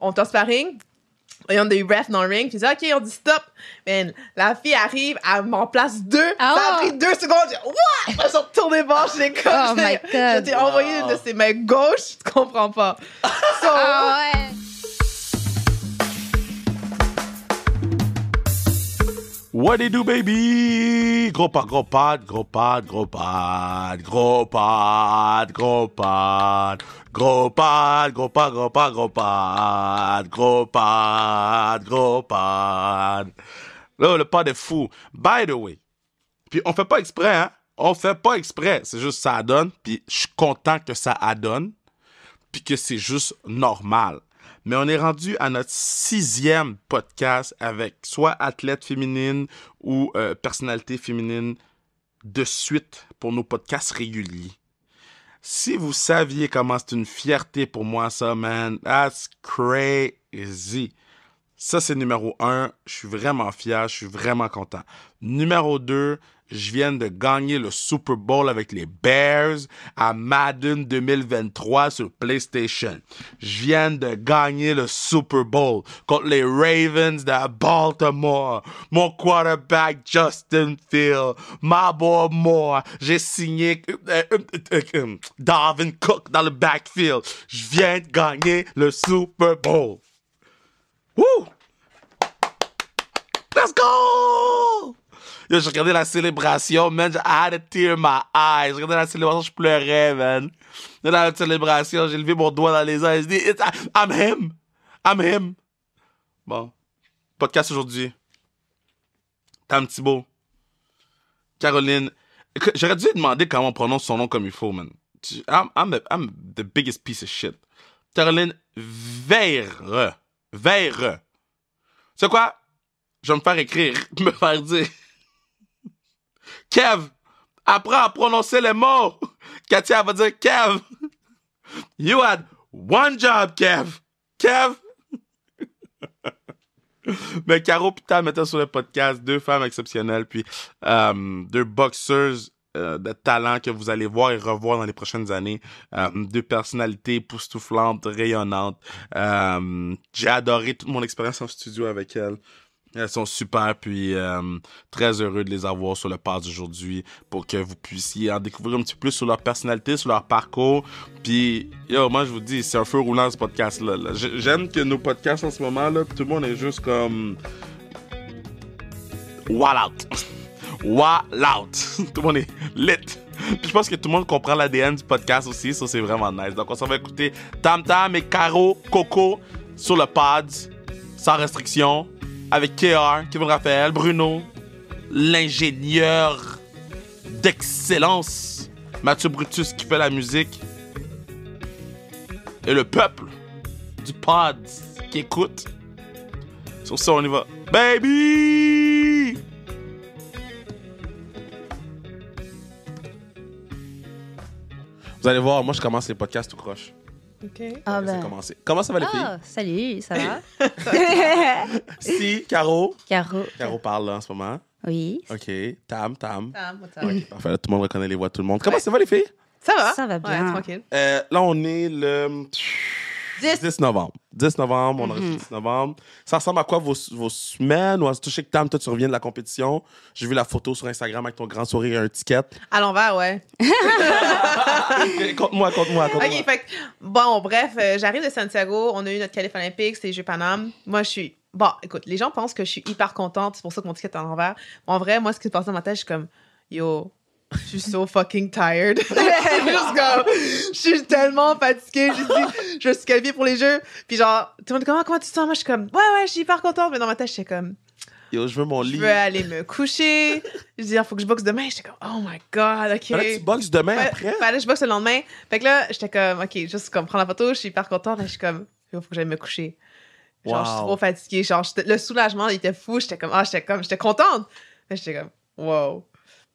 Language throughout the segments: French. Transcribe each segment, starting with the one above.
On était en sparring. Et on a eu ref dans le ring. Puis OK, on dit stop. Man, la fille arrive, elle m'en place 2. Ça a pris 2 secondes. J'ai what? Elle s'est retournée voir. J'ai comme. Oh my God. Je t'ai envoyé une de ses mains gauches. Tu comprends pas. So, ouais. What it do, baby? Gros pod, gros pod, gros pod, gros pod, gros pod, gros pod, gros pod, gros pod, gros pod, gros pod, gros pod, gros pod. Là, le pod est fou. By the way, puis on fait pas exprès, hein? On fait pas exprès. C'est juste ça donne, puis je suis content que ça adonne, puis que c'est juste normal. Mais on est rendu à notre 6e podcast avec soit athlète féminine ou personnalité féminine de suite pour nos podcasts réguliers. Si vous saviez comment c'est une fierté pour moi ça, man, that's crazy. Ça, c'est numéro 1. Je suis vraiment fier, je suis vraiment content. Numéro 2, je viens de gagner le Super Bowl avec les Bears à Madden 2023 sur PlayStation. Je viens de gagner le Super Bowl contre les Ravens de Baltimore. Mon quarterback Justin Fields, my boy Moore. J'ai signé Dalvin Cook dans le backfield. Je viens de gagner le Super Bowl. Woo! Let's go! Yo, j'ai regardé la célébration, man. I had a tear in my eye. J'ai regardé la célébration, je pleurais, man. Dans la célébration, j'ai levé mon doigt dans les airs. J'ai dit, I'm him. I'm him. Bon. Podcast aujourd'hui. Tam Thibault. Caroline. Écoute, j'aurais dû demander comment on prononce son nom comme il faut, man. I'm the biggest piece of shit. Caroline Veyre. Veyre. C'est quoi? Je vais me faire écrire, me faire dire. Kev, apprends à prononcer les mots. Katia va dire Kev. You had one job, Kev. Kev. Mais Caro et Tam étaient sur le podcast, 2 femmes exceptionnelles, puis 2 boxeuses de talent que vous allez voir et revoir dans les prochaines années. 2 personnalités époustouflantes, rayonnantes. J'ai adoré toute mon expérience en studio avec elles. Elles sont super, puis très heureux de les avoir sur le pod aujourd'hui pour que vous puissiez en découvrir un petit peu plus sur leur personnalité, sur leur parcours. Puis, yo, moi, je vous dis, c'est un feu roulant, ce podcast-là. Là. J'aime que nos podcasts en ce moment, là, tout le monde est juste comme... Wall out. Wall out. Tout le monde est lit. Puis je pense que tout le monde comprend l'ADN du podcast aussi, ça, c'est vraiment nice. Donc, on s'en va écouter Tam Tam et Caro Coco sur le pod, sans restriction. Avec KR, Kevin Raphaël, Bruno, l'ingénieur d'excellence, Mathieu Brutus qui fait la musique, et le peuple du pod qui écoute. Sur ça, on y va. Baby! Vous allez voir, moi je commence les podcasts tout croche. OK. Ah C'est commencé. Comment ça va les filles? Ah, salut, ça va? Si, Caro. Caro parle là en ce moment. Oui. OK. Tam. what's up? OK, parfait. Là, tout le monde reconnaît les voix de tout le monde. Comment ça va les filles? Ça va? Ça va bien. Ouais, tranquille. Là, on est le 10 novembre. 10 novembre, on enregistre le 10 novembre. Ça ressemble à quoi vos semaines? Ou je sais que Tam, toi, tu reviens de la compétition. J'ai vu la photo sur Instagram avec ton grand sourire et un ticket. À l'envers, ouais. Conte-moi. OK, fait que, bon, bref, j'arrive de Santiago. On a eu notre qualif olympique, c'était les Jeux Paname. Moi, je suis... Bon, écoute, les gens pensent que je suis hyper contente. C'est pour ça que mon ticket est à l'envers. En vrai, moi, ce qui se passe dans ma tête, je suis comme... Yo... Je suis so fucking tired. Juste comme, je suis tellement fatiguée. J'ai dit, je suis qualifiée pour les Jeux. Puis genre, tout le monde dit, comment tu te sens? Moi, je suis comme, ouais, je suis hyper contente. Mais dans ma tête, j'étais comme, Yo, je veux mon lit. je veux aller me coucher. Je dis, il faut que je boxe demain. J'étais comme, oh my God, OK. Fallait que tu boxes demain après? Fallait que je boxe le lendemain. Fait que là, j'étais comme, OK, juste comme prendre la photo. Je suis hyper contente. Mais je suis comme, il faut que j'aille me coucher. Genre, je suis trop fatiguée. Genre, le soulagement, il était fou. J'étais contente. Mais j'étais comme, wow.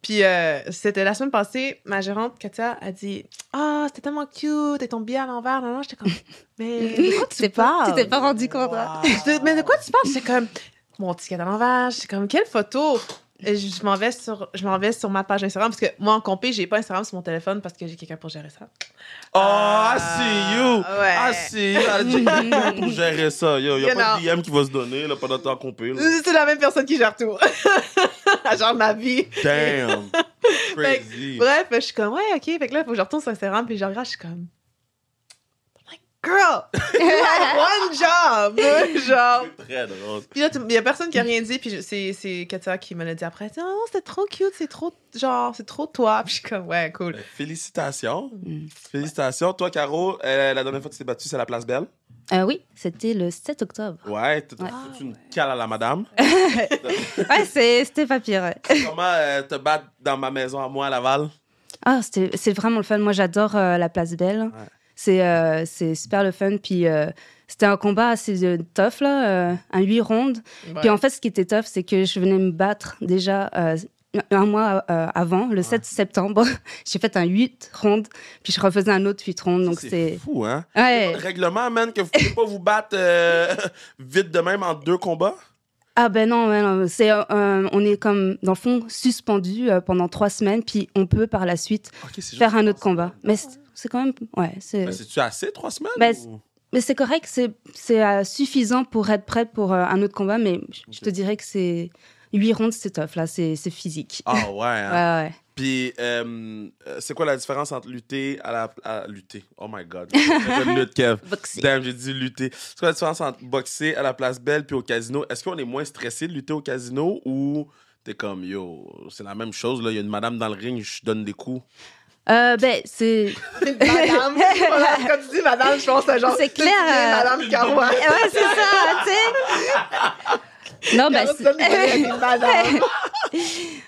Puis, c'était la semaine passée, ma gérante, Katia, a dit « Ah, c'était tellement cute, et ton billet à l'envers. » Non, j'étais comme « Mais de quoi tu parles? » Tu t'es pas rendu compte, hein? Mais de quoi tu parles? J'étais comme « Mon ticket à l'envers. » J'étais comme « Quelle photo? » je m'en vais sur ma page Instagram parce que moi, en compé, j'ai pas Instagram sur mon téléphone parce que j'ai quelqu'un pour gérer ça. Oh, I see you! Ouais. I see you! J'ai quelqu'un pour gérer ça. Yo, y a You pas know. de DM qui va se donner là, pendant temps qu'on peut. Là. C'est la même personne qui gère tout. Elle gère ma vie. Damn! Fait que, Crazy! bref, je suis comme, ouais, OK. Fait que là, il faut que je retourne sur Instagram puis je regarde, je suis comme, girl, you have one job! Genre. C'est très drôle. Puis là, il y a personne qui a rien dit, puis c'est Katia qui me l'a dit après. Elle dit, oh, c'était trop cute, c'est trop, genre, c'est trop toi. Puis je suis comme, ouais, cool. Félicitations. Félicitations. Toi, Caro, la dernière fois que tu t'es battue, c'est à la Place Belle. Oui, c'était le 7 octobre. Ouais, t'as fait une cale à la madame. Ouais, c'était pas pire. Ouais. Comment te battre dans ma maison à moi à Laval? Ah, c'est vraiment le fun. Moi, j'adore la Place Belle. Ouais. C'est super le fun. Puis c'était un combat assez tough, là, un 8 rondes. Ouais. Puis en fait, ce qui était tough, c'est que je venais me battre déjà un mois avant, le 7 septembre. J'ai fait un 8 rondes, puis je refaisais un autre 8 rondes. Donc C'est fou, hein? Ouais. Règlement, man, que vous ne pouvez pas vous battre vite de même en 2 combats? Ah ben non, ouais, non. On est comme, dans le fond, suspendu pendant 3 semaines, puis on peut par la suite Okay, c'est faire juste un autre combat. Mais c'est quand même... Ouais, c'est... Ben, c'est-tu assez, 3 semaines? Ben, ou... Mais c'est correct, c'est suffisant pour être prêt pour un autre combat, mais je te dirais que c'est 8 rondes, c'est tough, là, c'est physique. Ah ouais, hein? Ouais. Puis, c'est quoi la différence entre lutter à lutter? Oh my God. J'ai de lutte, Kev. Boxer. Damn, j'ai dit lutter. C'est quoi la différence entre boxer à la Place Belle puis au casino? Est-ce qu'on est moins stressé de lutter au casino ou t'es comme, yo, c'est la même chose, là, il y a une madame dans le ring, je donne des coups? Ben, c'est... Madame, voilà, quand tu dis madame, je pense à genre... C'est clair, Madame Caro. Ouais, c'est ça, tu sais. Non, ben, Madame.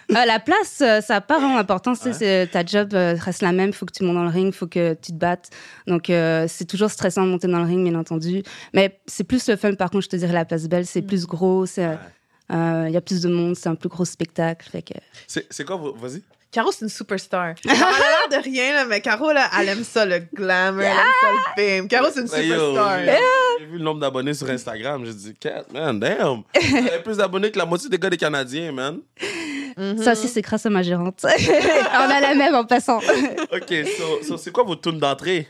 la place, ça n'a pas vraiment d'importance. Tu sais, ta job reste la même. Il faut que tu montes dans le ring, il faut que tu te battes. Donc, c'est toujours stressant de monter dans le ring, bien entendu. Mais c'est plus le fun, par contre, je te dirais, la Place Belle. C'est plus gros, il y a plus de monde, c'est un plus gros spectacle. Fait que... C'est quoi, vas-y? Caro, c'est une superstar. Genre, elle a l'air de rien, là, mais Caro, là, elle aime ça, le glamour, elle aime ça, le fame. Caro, c'est une Ben, yo, superstar. j'ai vu le nombre d'abonnés sur Instagram, j'ai dit, Cat, man, damn! Elle a plus d'abonnés que la moitié des gars des Canadiens, man. Ça aussi, c'est grâce à ma gérante. On a la même en passant. OK, so c'est quoi vos tunes d'entrée?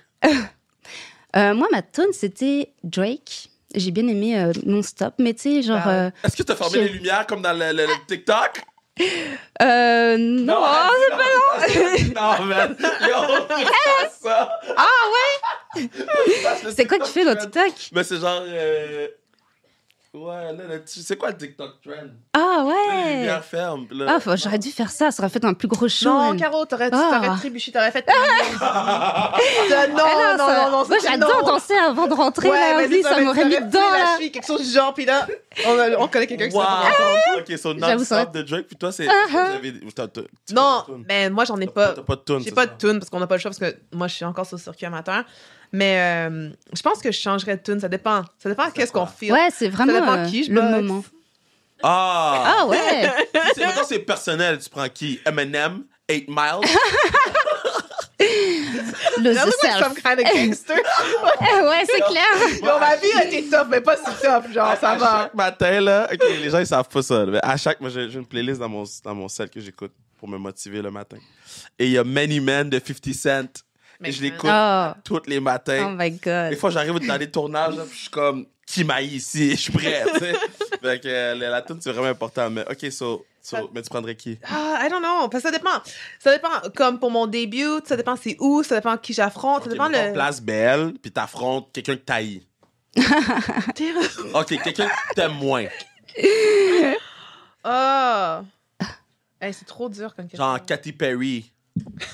Moi, ma tune, c'était Drake. J'ai bien aimé Non-Stop, mais tu sais, genre... Est-ce que t'as fermé les lumières comme dans le TikTok? Non, c'est pas non, man. Yo, c'est pas ça. Ah ouais? C'est quoi que tu fais dans TikTok? Mais c'est genre... Ouais, là, c'est quoi le TikTok trend? Ah Les ouais! lumières fermes. Là. Ah, j'aurais dû faire ça, ça aurait fait un plus gros show. Non, man. Caro, t'aurais Ah. trébuché, t'aurais fait... Ah non, ça- non, Moi, j'adore danser avant de rentrer, là. mais Oui, ça m'aurait mis t'aurais dedans, pris la là. cheville, quelque chose du genre, puis là, on connaît quelqu'un qui Wow. s'appelle OK, so J'avoue, ça Non-Stop de Drake, puis toi, c'est... Non, mais moi, j'en ai pas. T'as pas de tune, J'ai pas de tune parce qu'on n'a pas le choix parce que moi, je suis encore sur le circuit amateur. Mais je pense que je changerais de tune. Ça dépend. Ça dépend qu'est-ce qu'on feel. Ouais, c'est Ça vraiment dépend qui je le boxe. moment. Ah! Ah ouais! Maintenant, c'est personnel. Tu prends qui? Eminem? 8 Miles? Le That The looks like Self. some kind of gangster. Ouais, c'est clair. Yo, ma vie a été tough, mais pas si tough. Genre, ça à va. chaque matin, là, OK, les gens, ils savent pas ça. Mais à chaque... Moi, j'ai une playlist dans mon set que j'écoute pour me motiver le matin. Et il y a Many Men de 50 Cent. Et je l'écoute Oh. tous les Oh matins. my God. Des fois, j'arrive dans des tournages, là, puis je suis comme, qui m'aille ici? Je suis prêt, tu sais. Fait que la tune, c'est vraiment important. Mais OK, mais tu prendrais qui? Ah, I don't know. Parce que ça dépend. Ça dépend, comme pour mon début, ça dépend c'est où, ça dépend qui j'affronte, ça OK, dépend mettons, le... Place Belle, puis t'affrontes quelqu'un que t'haïs. OK, quelqu'un que t'aimes moins. Ah. Hey, c'est trop dur comme question. Genre Katy Perry.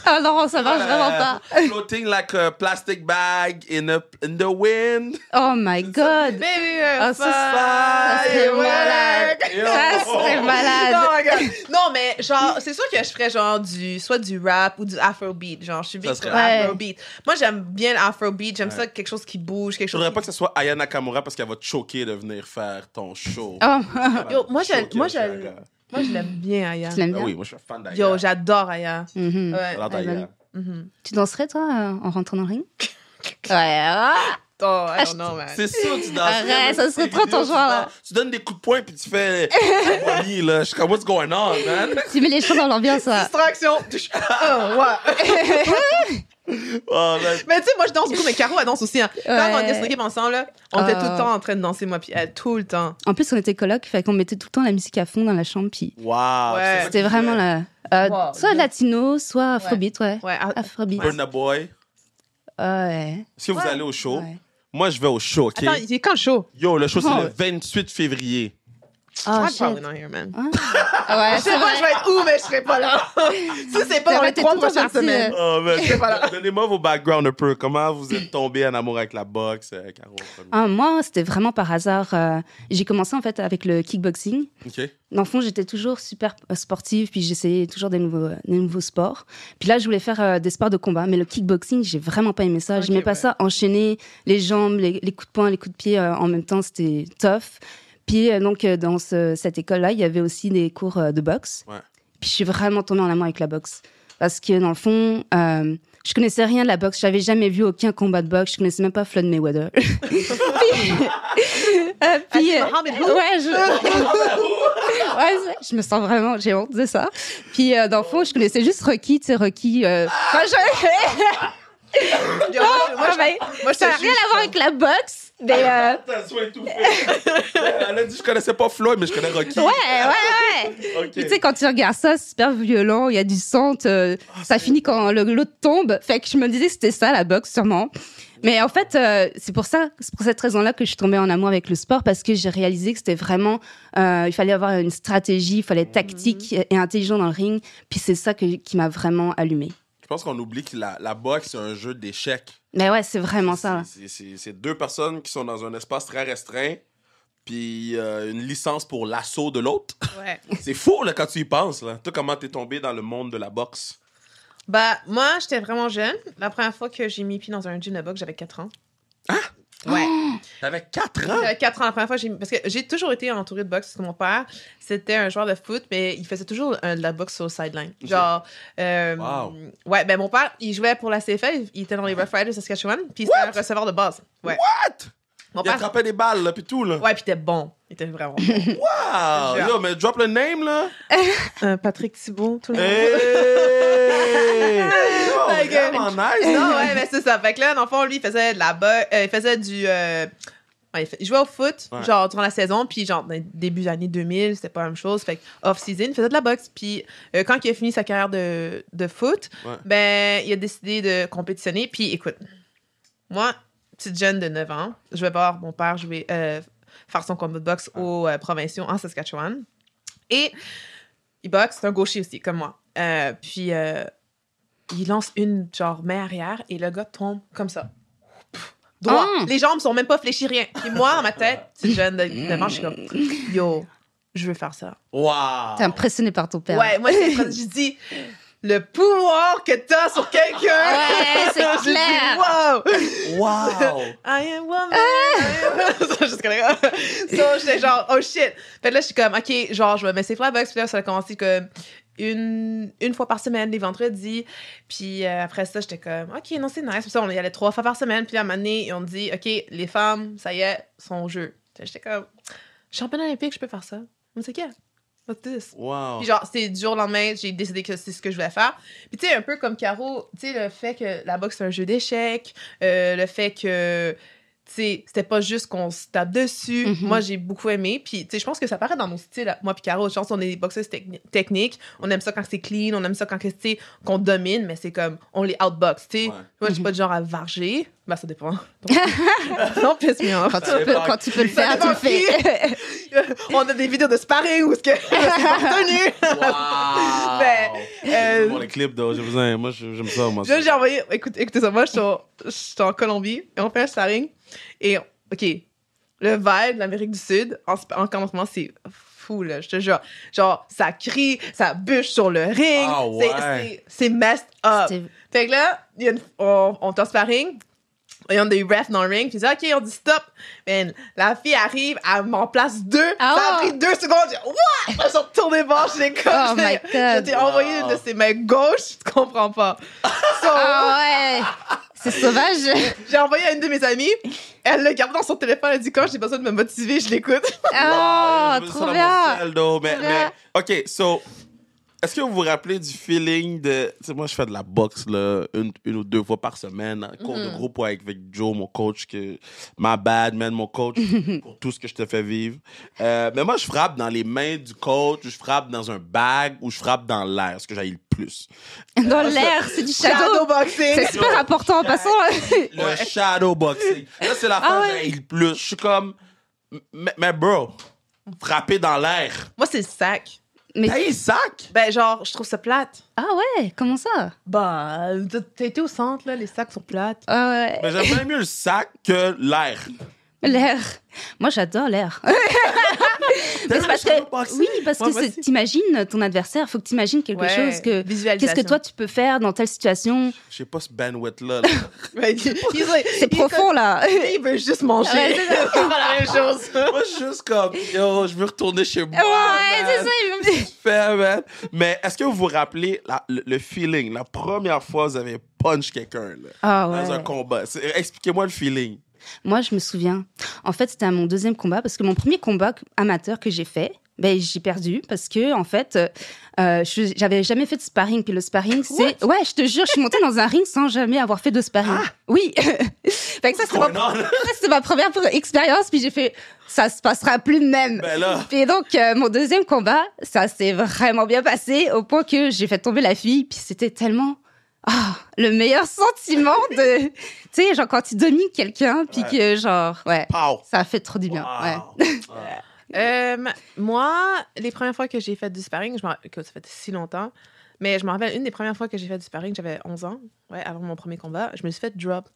Ah non, ça marche vraiment pas. Floating like a plastic bag in the wind. Oh my God. Baby, Ah, ça serait malade. Ça serait malade. Oh my God. Non, mais genre, c'est sûr que je ferais genre soit du rap ou du afrobeat. Genre, je suis big Ça sur serait- l'afrobeat. Moi, j'aime bien l'afrobeat. J'aime ça, quelque chose qui bouge, quelque Je chose voudrais qui... pas que ce soit Aya Nakamura parce qu'elle va te choquer de venir faire ton show. Oh, Yo, moi, Choquer, moi, je l'aime bien, Aya. tu l'aimes Ben bien? oui, moi, je suis fan d'Aya. Yo, j'adore Aya. Mhm. Ouais. J'adore Aya. Mhm. Tu danserais, toi, en rentrant dans le ring? Ouais. Ah. Oh, I don't know, man. C'est sûr, tu danses. Arrête, ça serait trop ton genre, là. Tu donnes des coups de poing puis tu fais bonnie, là. Je suis comme, what's going on, man? Tu mets les choses dans l'ambiance, ça. Distraction. Oh, ouais. Oh, man. Mais tu sais, moi, je danse beaucoup, mais Caro, elle danse aussi. Hein. Quand Ouais. on était sur l'équipe ensemble, là, on était tout le temps en train de danser, moi, puis elle, tout le temps. En plus, on était coloc, fait qu'on mettait tout le temps la musique à fond dans la chambre, puis Wow. Ouais. c'était vraiment la... Wow. soit latino, soit afrobeat, ouais. Ouais, Afrobeat. Burna Boy. Ouais. Si vous allez au show, Ouais. moi, je vais au show, OK? Attends, il est quand le show? Yo, le show, c'est Oh. le 28 février. Oh, I'm shit. probably not here, man. Ouais, Je sais pas, je vais être où, mais je serai pas là. Si c'est pas dans les t'es 3 tout le temps prochaines parti, semaines. Oh, man. Je sais pas là. Donnez-moi vos backgrounds un peu. Comment vous êtes tombé en amour avec la boxe, Caro? Moi, c'était vraiment par hasard. J'ai commencé en fait avec le kickboxing. OK. Dans le fond, j'étais toujours super sportive, puis j'essayais toujours des nouveaux sports. Puis là, je voulais faire des sports de combat, mais le kickboxing, j'ai vraiment pas aimé ça. Ok, J'aimais pas ouais. ça, enchaîner les jambes, les coups de poing, les coups de pied en même temps, c'était tough. Puis donc, dans cette école-là, il y avait aussi des cours de boxe. Ouais. Puis je suis vraiment tombée en amour avec la boxe. Parce que dans le fond, je connaissais rien de la boxe. J'avais jamais vu aucun combat de boxe. Je connaissais même pas Floyd Mayweather. Puis, Mohamed who? ouais, ouais, je me sens vraiment, j'ai honte de ça. Puis dans le fond, je connaissais juste Rocky, tu sais, Rocky. Moi, ça n'a rien à voir avec la boxe. Mais Elle a dit je connaissais pas Floyd, mais je connais Rocky. ouais. OK. Puis, tu sais, quand tu regardes ça, c'est super violent, il y a du sang, ça finit quand l'autre tombe. Fait que je me disais que c'était ça, la boxe, sûrement. Mais en fait, c'est pour cette raison-là que je suis tombée en amour avec le sport, parce que j'ai réalisé que c'était vraiment, il fallait avoir une stratégie, il fallait être tactique et intelligent dans le ring. Puis c'est ça qui m'a vraiment allumée. Je pense qu'on oublie que la boxe, c'est un jeu d'échecs. Mais ouais, c'est vraiment ça. C'est deux personnes qui sont dans un espace très restreint, puis une licence pour l'assaut de l'autre. Ouais. C'est fou, là, quand tu y penses, là. Toi, comment t'es tombé dans le monde de la boxe? Bah, moi, j'étais vraiment jeune. La première fois que j'ai mis pied dans un gym de boxe, j'avais 4 ans. Ah! Ouais. T'avais 4 ans? J'avais 4 ans la première fois. Parce que j'ai toujours été entourée de boxe, parce que mon père, c'était un joueur de foot, mais il faisait toujours de la boxe sur le sideline. Ok. Genre, Wow. ouais, ben mon père, il jouait pour la CFL, il était dans les Rough Riders Saskatchewan, puis c'était un receveur de base. Ouais. What? Mon Il père, attrapait des balles, là, puis tout, là. ouais, puis il était bon. Il était vraiment bon. Wow! Genre. Yo, mais drop le name, là. Patrick Thibault, tout le monde. Hey! Yo, Fait que- vraiment nice. Non, ouais, mais c'est ça. Fait que là, dans le fond, lui, il faisait de la boxe, il faisait du... ouais, il jouait au foot, Ouais. genre, durant la saison, puis genre, dans le début des années 2000, c'était pas la même chose. Fait que off-season, il faisait de la boxe. Puis quand il a fini sa carrière de foot, Ouais. ben, il a décidé de compétitionner. Puis écoute, moi, petite jeune de 9 ans, je vais voir mon père jouer, faire son combat de boxe aux provinciaux en Saskatchewan. Et il boxe, c'est un gaucher aussi, comme moi. Puis il lance une, genre, main arrière, et le gars tombe comme ça. Droit. Ah. Les jambes sont même pas fléchies, rien. Puis moi, dans ma tête, petite jeune de 9 ans, je suis comme, yo, je veux faire ça. Wow! T'es impressionné par ton père. Ouais, moi, je dis, le pouvoir que t'as sur quelqu'un. Ouais, c'est J'ai dit, clair. wow. Wow! I am woman. Ça, jusqu'à là. So, j'étais genre, oh shit. Fait que là, je suis comme, OK, genre, je vais m'essayer pour la boxe. Puis là, ça a commencé comme une fois par semaine, les vendredis. Puis après ça, j'étais comme, OK, non, c'est nice. Puis ça, on y allait 3 fois par semaine. Puis là, à un moment donné, ils ont dit, OK, les femmes, ça y est, sont au jeu. J'étais comme, championnat olympique, je peux faire ça. On sait quoi? What's this? Wow! Puis genre, c'est du jour au lendemain, j'ai décidé que c'est ce que je voulais faire. Puis tu sais, un peu comme Caro, tu sais, le fait que la boxe, c'est un jeu d'échecs, le fait que, tu sais, c'était pas juste qu'on se tape dessus. Mhm. Moi, j'ai beaucoup aimé. Puis, tu sais, je pense que ça paraît dans nos styles. Moi puis Caro, je pense qu'on est des boxeuses techniques. On aime ça quand c'est clean, on aime ça quand, tu sais, qu'on domine, mais c'est comme, on les outbox, tu sais. Ouais. Moi, je suis pas du genre à varger. Ben, ça dépend. Non, pisse me off. Quand tu peux le faire, tu le fais. On a des vidéos de sparring où c'est retenu. Wow! Ben, Bon, les clips, là, j'ai besoin. Moi, j'aime ça, moi. Là, j'ai envoyé. Écoutez ça, moi, je suis en Colombie et on fait un sparring. Et, OK, le vibe de l'Amérique du Sud, en commencement, c'est fou, là. Je te jure. Genre, ça crie, ça bûche sur le ring. Ah, ouais. C'est messed up. C'était- Fait que là, on est en sparring. Il y a des refs dans le ring. Puis ils disent, OK, on dit stop. Man, la fille arrive, elle m'en place 2. Ah Ça a ouais. pris 2 secondes. J'ai what? Elle s'est retournée voir. J'ai comme. Oh my God. Je t'ai envoyé une de ses mains gauches. Tu comprends pas. So, Ah ouais. C'est sauvage. J'ai envoyé à une de mes amies. Elle l'a gardé dans son téléphone. Elle a dit, quand j'ai besoin de me motiver, je l'écoute. Oh, Je veux ça trop dans bien. mon sel, though. Mais, Trop bien. OK, so, est-ce que vous vous rappelez du feeling de... Tu sais, moi, je fais de la boxe, là, une ou deux fois par semaine, en cours de groupe ou avec Joe, mon coach, que... My bad, man, mon coach, pour tout ce que je te fais vivre. Mais moi, je frappe dans les mains du coach, je frappe dans un bag ou je frappe dans l'air, ce que j'aille le plus. Dans l'air, c'est du shadow. Shadowboxing. C'est super important en passant. Le shadow boxing. Là, c'est la fois que j'aille le plus. Je suis comme... Mais bro, frapper dans l'air. Moi, c'est le sac. Mais T'as un sac? Ben, genre, je trouve ça plate. ah ouais, comment ça? Bah, t'as été au centre, là, les sacs sont plates. Ah ouais. Mais j'aime bien mieux le sac que l'air. L'air. Moi, j'adore l'air. Mais c'est parce que, oui, parce Moi que aussi. t'imagines ton adversaire. Faut que t'imagines quelque chose que. Visualisation. Qu'est-ce que toi tu peux faire dans telle situation? J'ai pas ce bandwidth-là. Là. Ouais, C'est profond là. Il veut juste manger. Ouais, c'est ça. C'est pas la même chose. Moi, je suis juste comme, yo, je veux retourner chez moi. Ouais, c'est man. ça. il me- Fait, man. Mais est-ce que vous vous rappelez le feeling, la première fois que vous avez punch quelqu'un là, Ah dans un ouais. combat? Expliquez-moi le feeling. Moi, je me souviens. En fait, c'était à mon deuxième combat parce que mon premier combat amateur que j'ai fait, ben, j'ai perdu parce que, en fait, j'avais jamais fait de sparring. Puis le sparring, c'est. Ouais, je te jure, je suis montée dans un ring sans jamais avoir fait de sparring. Oui. Fait que ça, c'était ma première expérience. Puis j'ai fait, ça se passera plus de même. Ben là. Et donc, mon deuxième combat, ça s'est vraiment bien passé au point que j'ai fait tomber la fille. Puis c'était tellement. Ah, le meilleur sentiment de. Tu sais, genre quand tu domines quelqu'un, puis que, genre, ouais. Pow. Ça a fait trop du bien. Wow. Moi, les premières fois que j'ai fait du sparring, écoute, ça fait si longtemps, mais je me rappelle, une des premières fois que j'ai fait du sparring, j'avais 11 ans, ouais, avant mon premier combat, je me suis fait drop.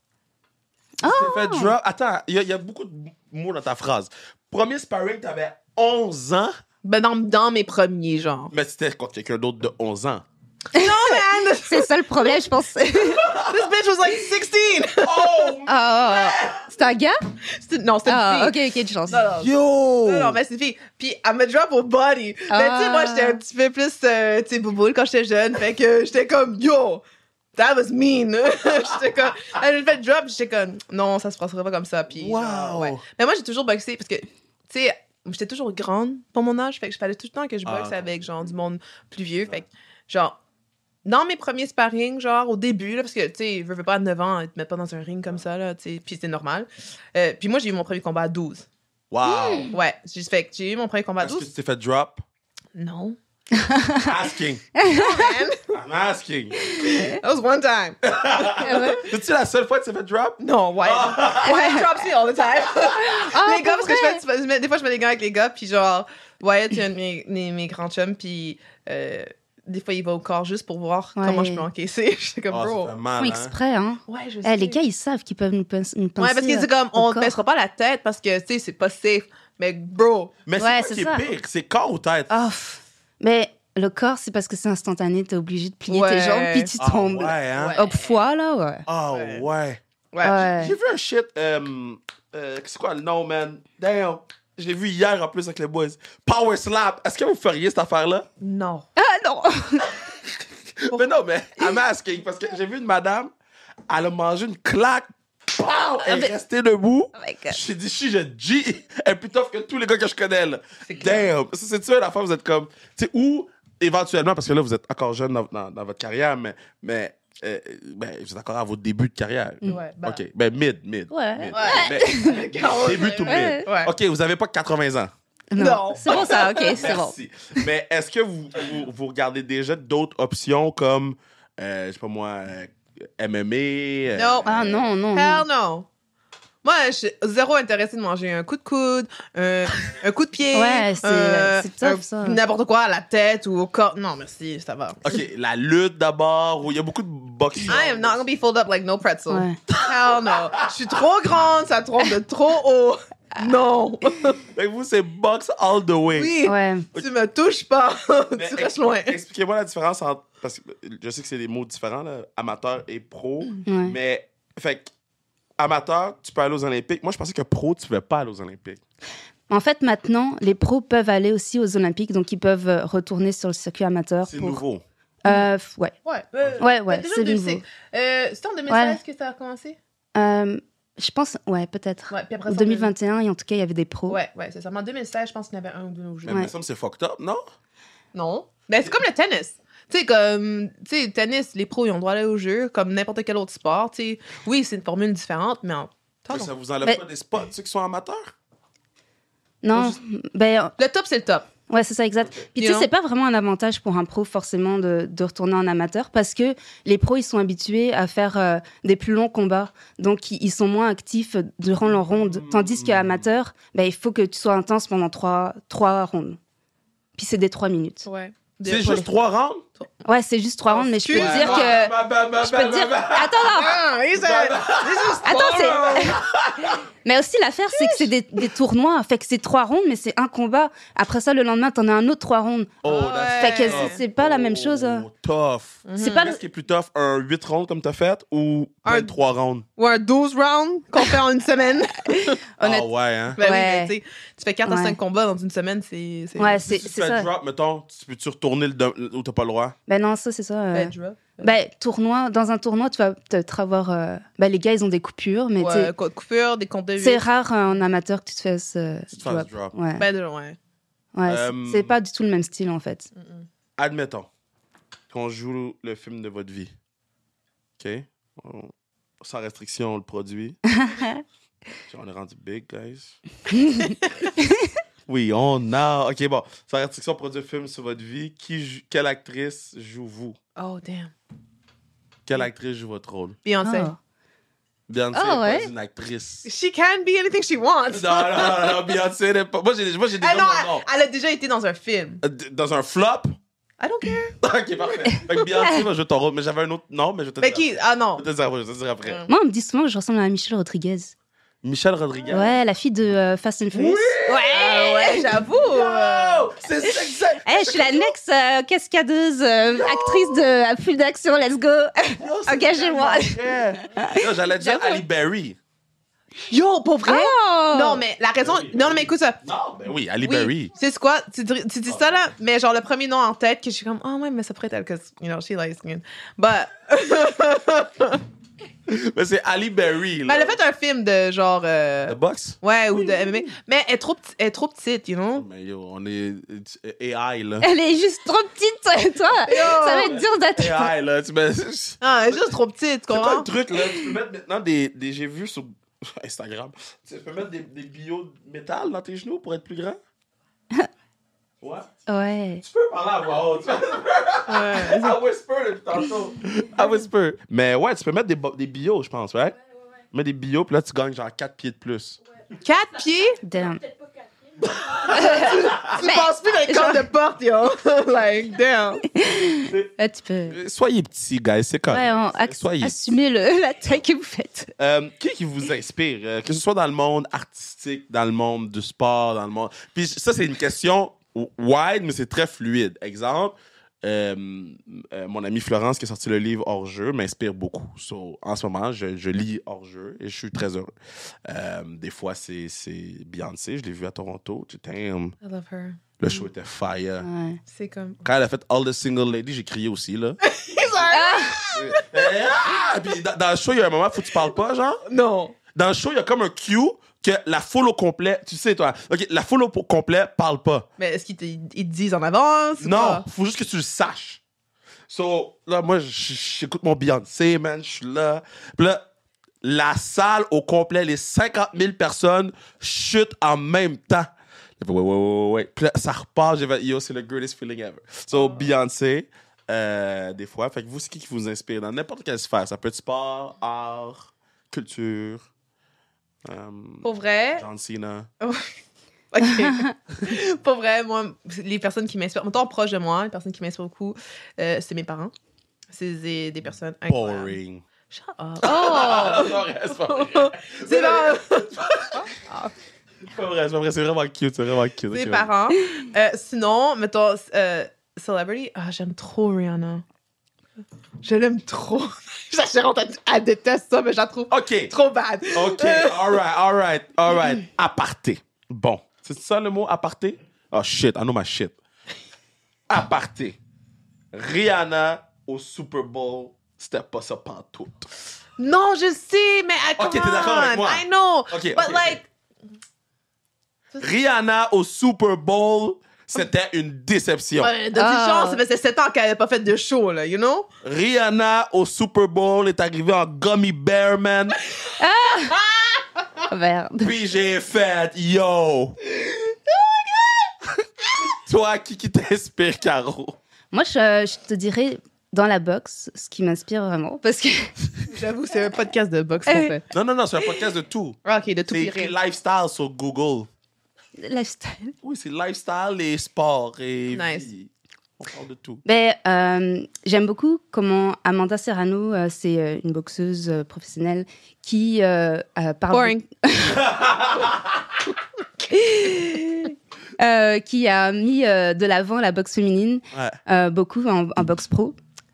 Tu t'es fait drop. Attends, il y a beaucoup de mots dans ta phrase. Premier sparring, t'avais 11 ans, Ben, dans mes premiers, genre. mais c'était contre quelqu'un d'autre de 11 ans. Non, man! C'est ça le problème, je pense. This bitch was like 16! Oh! Ah, c'est un gars? Non, c'était une Ah, fille. ok, de chance. Non, non. Yo! Non, mais c'est une fille. Puis, elle me drop au body. Mais tu sais, moi, j'étais un petit peu plus, tu sais, bouboule quand j'étais jeune. Fait que j'étais comme, yo, that was mean. J'étais comme, elle me fait drop, j'étais comme, non, ça se passera pas comme ça. Puis, Wow. ouais. Mais moi, j'ai toujours boxé parce que, tu sais, j'étais toujours grande pour mon âge. Fait que je fallait tout le temps que je boxe avec, genre, du monde plus vieux. Fait que, genre, dans mes premiers sparring, genre, au début, là, parce que, tu sais, je veux pas à 9 ans, ils te mettent pas dans un ring comme ça, là, tu sais, puis c'est normal. Puis moi, j'ai eu mon premier combat à 12. Wow! Ouais, fait que j'ai eu mon premier combat à Est-ce que 12. tu t'es fait drop? Non. Asking. Man, I'm asking. that was one time. C'est-tu la seule fois que tu t'es fait drop? Non, ouais. Wyatt drops me all the time. Ah, Les gars, parce pour que des fois, je mets des gars avec les gars, puis genre, Wyatt, il y a un de mes grands chums, puis des fois, il va au corps juste pour voir Ouais. comment je peux encaisser. J'étais comme, Oh, bro. ça fait Ils mal, font hein? exprès, hein. Ouais, je Eh, les gars, ils savent qu'ils peuvent nous pincer. Ouais, parce qu'ils disent comme, on ne baissera pas la tête parce que, tu sais, c'est pas safe. Mais, bro. Mais Ouais, c'est c'est quoi qui ça. est pire? C'est corps ou tête? Oh, mais le corps, c'est parce que c'est instantané. T'es obligé de plier tes Ouais. jambes, puis tu Ah, tombes. ouais, hein? Ouais. Hop, fois, là, ouais. Ah, Ouais. ouais. Ouais. Ouais. J'ai vu un shit. C'est quoi le nom, man? Damn. Je l'ai vu hier en plus avec les boys. Power Slap. Est-ce que vous feriez cette affaire-là? Non. Ah non! Mais non, mais I'm asking. Parce que j'ai vu une madame, elle a mangé une claque. Pow! Elle est restée debout. Oh my God. Je suis dit, si je G, elle est plus tough que tous les gars que je connais, là. C'est clair. Damn. Ça, c'est-tu une affaire, vous êtes comme. Tu sais, ou éventuellement, parce que là, vous êtes encore jeune dans votre carrière, mais ben, vous êtes encore à vos débuts de carrière. Ouais, bah. OK. Ben, mid. Ouais. Mid. Ouais. Mais, début tout Ouais. mid. Ouais. OK, vous avez pas 80 ans. Non. C'est bon, ça, ok, c'est bon. Merci. Mais est-ce que vous regardez déjà d'autres options comme, je sais pas moi, MMA? Non. Ah non, non. Hell no. Moi, je suis zéro intéressée de manger un coup de coude, un coup de pied. Ouais, c'est tough, ça. N'importe quoi à la tête ou au corps. Non, merci, ça va. OK, la lutte d'abord, où il y a beaucoup de boxeurs. I am not gonna be folded up like no pretzel. Ouais. Hell no. Je suis trop grande, ça trompe de trop haut. Non. Fait que vous, c'est box all the way. Oui. Ouais. Tu me touches pas. Mais Tu restes loin. Expliquez-moi la différence entre. Parce que je sais que c'est des mots différents, là, amateur et pro. Ouais. Mais, fait que, amateur, tu peux aller aux Olympiques. Moi, je pensais que pro, tu ne pouvais pas aller aux Olympiques. En fait, maintenant, les pros peuvent aller aussi aux Olympiques, donc ils peuvent retourner sur le circuit amateur. C'est nouveau. Ouais. Ouais. Ouais, Déjà c'est 2006. nouveau. C'est en 2016 que ça a commencé? Je pense, ouais, peut-être. Ouais, puis après ça, 2021, et en tout cas, il y avait des pros. Ouais, c'est ça. Mais en 2016, je pense qu'il y en avait un ou deux nouveaux Mais jeux. il me semble que c'est fucked up, non? Non. Ben, c'est comme le tennis. Tu sais, comme, tu sais, tennis, les pros, ils ont le droit d'aller au jeu, comme n'importe quel autre sport. Tu sais, oui, c'est une formule différente, mais en temps, Ça vous enlève Mais- pas des spots, ceux qui sont amateurs? Non, ben, le top, c'est le top. ouais, c'est ça, exact. Puis tu sais, Non. c'est pas vraiment un avantage pour un pro, forcément, de retourner en amateur, parce que les pros, ils sont habitués à faire des plus longs combats. Donc, ils sont moins actifs durant leur ronde. Tandis qu'amateur, ben, il faut que tu sois intense pendant trois rondes. Puis c'est des 3 minutes. Ouais. C'est juste 3 rounds? Ouais, c'est juste 3 rondes, mais je peux te excuse- dire que... Je peux te dire... Attends, non! Ah, Attends, c'est... Mais aussi, l'affaire, c'est que c'est des tournois. Fait que c'est 3 rondes, mais c'est un combat. Après ça, le lendemain, t'en as un autre 3 rondes. Oh, Ouais. Fait que tough. c'est pas la même chose. Oh, tough. C'est pas... Qu'est-ce qui est plus tough, un 8 rounds comme t'as fait ou Un- 3 rounds? Ou un 12 rounds qu'on fait en une semaine. Honnête- Ah ouais, hein? Ben oui, Ouais. mais tu sais, tu fais 4 à Ouais. 5 combats dans une semaine, c'est... Ouais, Si c'est tu fais ça. drop, mettons, tu peux-tu retourner ou t'as pas le droit? Ben non, ça, c'est ça. Ben, drop. Ben, dans un tournoi, tu vas peut-être avoir... Ben, les gars, ils ont des coupures, mais tu sais, Ouais, coupure, des comptes de c'est vie. rare en amateur que tu te fasses Tu te fasses drop. Ouais, Ben, ouais. ouais Euh, c'est pas du tout le même style, en fait. Admettons qu'on joue le film de votre vie. OK? Sans restriction, on le produit. On est rendu big, guys. Oui, on a... OK, bon. Sans restriction, on produit un film sur votre vie. Quelle actrice joue-vous? Oh, damn. Quelle actrice joue votre rôle? Beyoncé. Ah. Beyoncé Ah, n'est ouais? pas une actrice. She can be anything she wants. Non, Beyoncé n'est pas... Moi, j'ai déjà Ah non, mon nom. elle a déjà été dans un film. Dans un flop? I don't care. OK, parfait. Fait que Beyoncé va jouer ton rôle. Mais j'avais un autre nom, mais je vais te Mais dire. qui? Ah non. Je vais te dire après. Moi, on me dit souvent que je ressemble à Michelle Rodriguez. Michelle Rodriguez. Ouais, la fille de Fast and Furious. Ouais, j'avoue. Oh, c'est exact. Je suis la next cascadeuse, actrice de film d'action, let's go. Engagez-moi. Non, j'allais dire Ali Berry. Yo, pour vrai? Oh! Non, mais la raison... Non, mais écoute ça. Non, ben oui, Ali Oui, Berry. c'est quoi? Tu dis ça, là, mais genre le premier nom en tête que je suis comme, oh ouais, mais ça pourrait être elle, because, you know, she light skin. But... Mais c'est Ali Berry. Mais elle a fait un film de genre... The Box? Ouais, ou de MMA. Mais elle est trop petite, you know? Mais yo, on est AI, là. Elle est juste trop petite, toi. Ça va être dur d'être... AI, là. Tu mets... Ah, elle est juste trop petite, tu C'est quoi comprends? le truc, là? Tu peux mettre maintenant des j'ai vu sur Instagram. Tu peux mettre des bios de métal dans tes genoux pour être plus grand? Ouais. Ouais. Tu peux parler à voix haute. Ouais. I whisper depuis tantôt. I whisper. Mais ouais, tu peux mettre des bios, je pense, right? Mets des bios, puis là, tu gagnes genre 4 pieds de plus. 4 pieds? Damn. Tu passes plus dans les cordes de porte, yo. Like, damn. Là, tu peux... Soyez petits, guys, c'est correct. Ouais, Soyez assumez la taille que vous faites. qui vous inspire? Que ce soit dans le monde artistique, dans le monde du sport, dans le monde... Puis ça, c'est une question wide, mais c'est très fluide. Exemple, mon amie Florence qui a sorti le livre Hors-jeu m'inspire beaucoup. So, en ce moment, je lis Hors-jeu et je suis très heureux. Des fois, c'est Beyoncé. Je l'ai vu à Toronto. Damn, I love her. le show était fire. Ouais. C'est comme... Quand elle a fait All the Single Ladies, j'ai crié aussi, là. Ah! Puis dans le show, il y a un moment, faut que tu parles pas, genre. Non. Dans le show, il y a comme un cue que la foule au complet, tu sais, toi, OK, la foule au complet parle pas. Mais est-ce qu'ils te disent en avance? Ou Non, pas? faut juste que tu le saches. So, là, moi, j'écoute mon Beyoncé, man, je suis là. Puis là, la salle au complet, les 50 000 personnes chutent en même temps. Ouais. Puis là, ça repart, j'ai fait, yo, c'est le greatest feeling ever. So, Beyoncé, des fois. Fait que vous, c'est qui vous inspire dans n'importe quelle sphère? Ça peut être sport, art, culture. Pour vrai? John Cena. OK. Pour vrai, moi, les personnes qui m'inspirent, mettons proche de moi, les personnes qui m'inspirent beaucoup, c'est mes parents. C'est des personnes incroyables. Boring. Shut up. Ah, c'est pas vrai, c'est pas vrai. C'est bon. C'est pas vrai, c'est vraiment cute, c'est vraiment cute. Mes ok. parents. Sinon, mettons, celebrity, j'aime trop Rihanna. Je l'aime trop. Elle déteste ça, mais je la trouve OK. trop bad. OK, all right. Aparté. Bon, c'est ça le mot aparté? Oh shit, I know my shit. Aparté. Rihanna au Super Bowl, c'était pas ça pantoute. Non, je sais, mais Ok, t'es d'accord avec moi? I know. Ok, but ok, like... Rihanna au Super Bowl, c'était une déception. Ouais, de toute chance, ça faisait 7 ans qu'elle n'avait pas fait de show, là, you know? Rihanna au Super Bowl est arrivée en Gummy Bear Man. Merde. Puis j'ai fait, yo. Oh my God! Toi, qui t'inspire, Caro? Moi, je te dirais, dans la boxe, ce qui m'inspire vraiment, parce que... J'avoue, c'est un podcast de boxe qu'on fait. Non, c'est un podcast de tout. Ah, OK, de tout C'est pire. écrit lifestyle sur Google. Lifestyle. Oui, c'est lifestyle et sport et Nice. vie. On parle de tout. Mais j'aime beaucoup comment Amanda Serrano, c'est une boxeuse professionnelle qui parle... Boring. Qui a mis de l'avant la boxe féminine, beaucoup en boxe pro.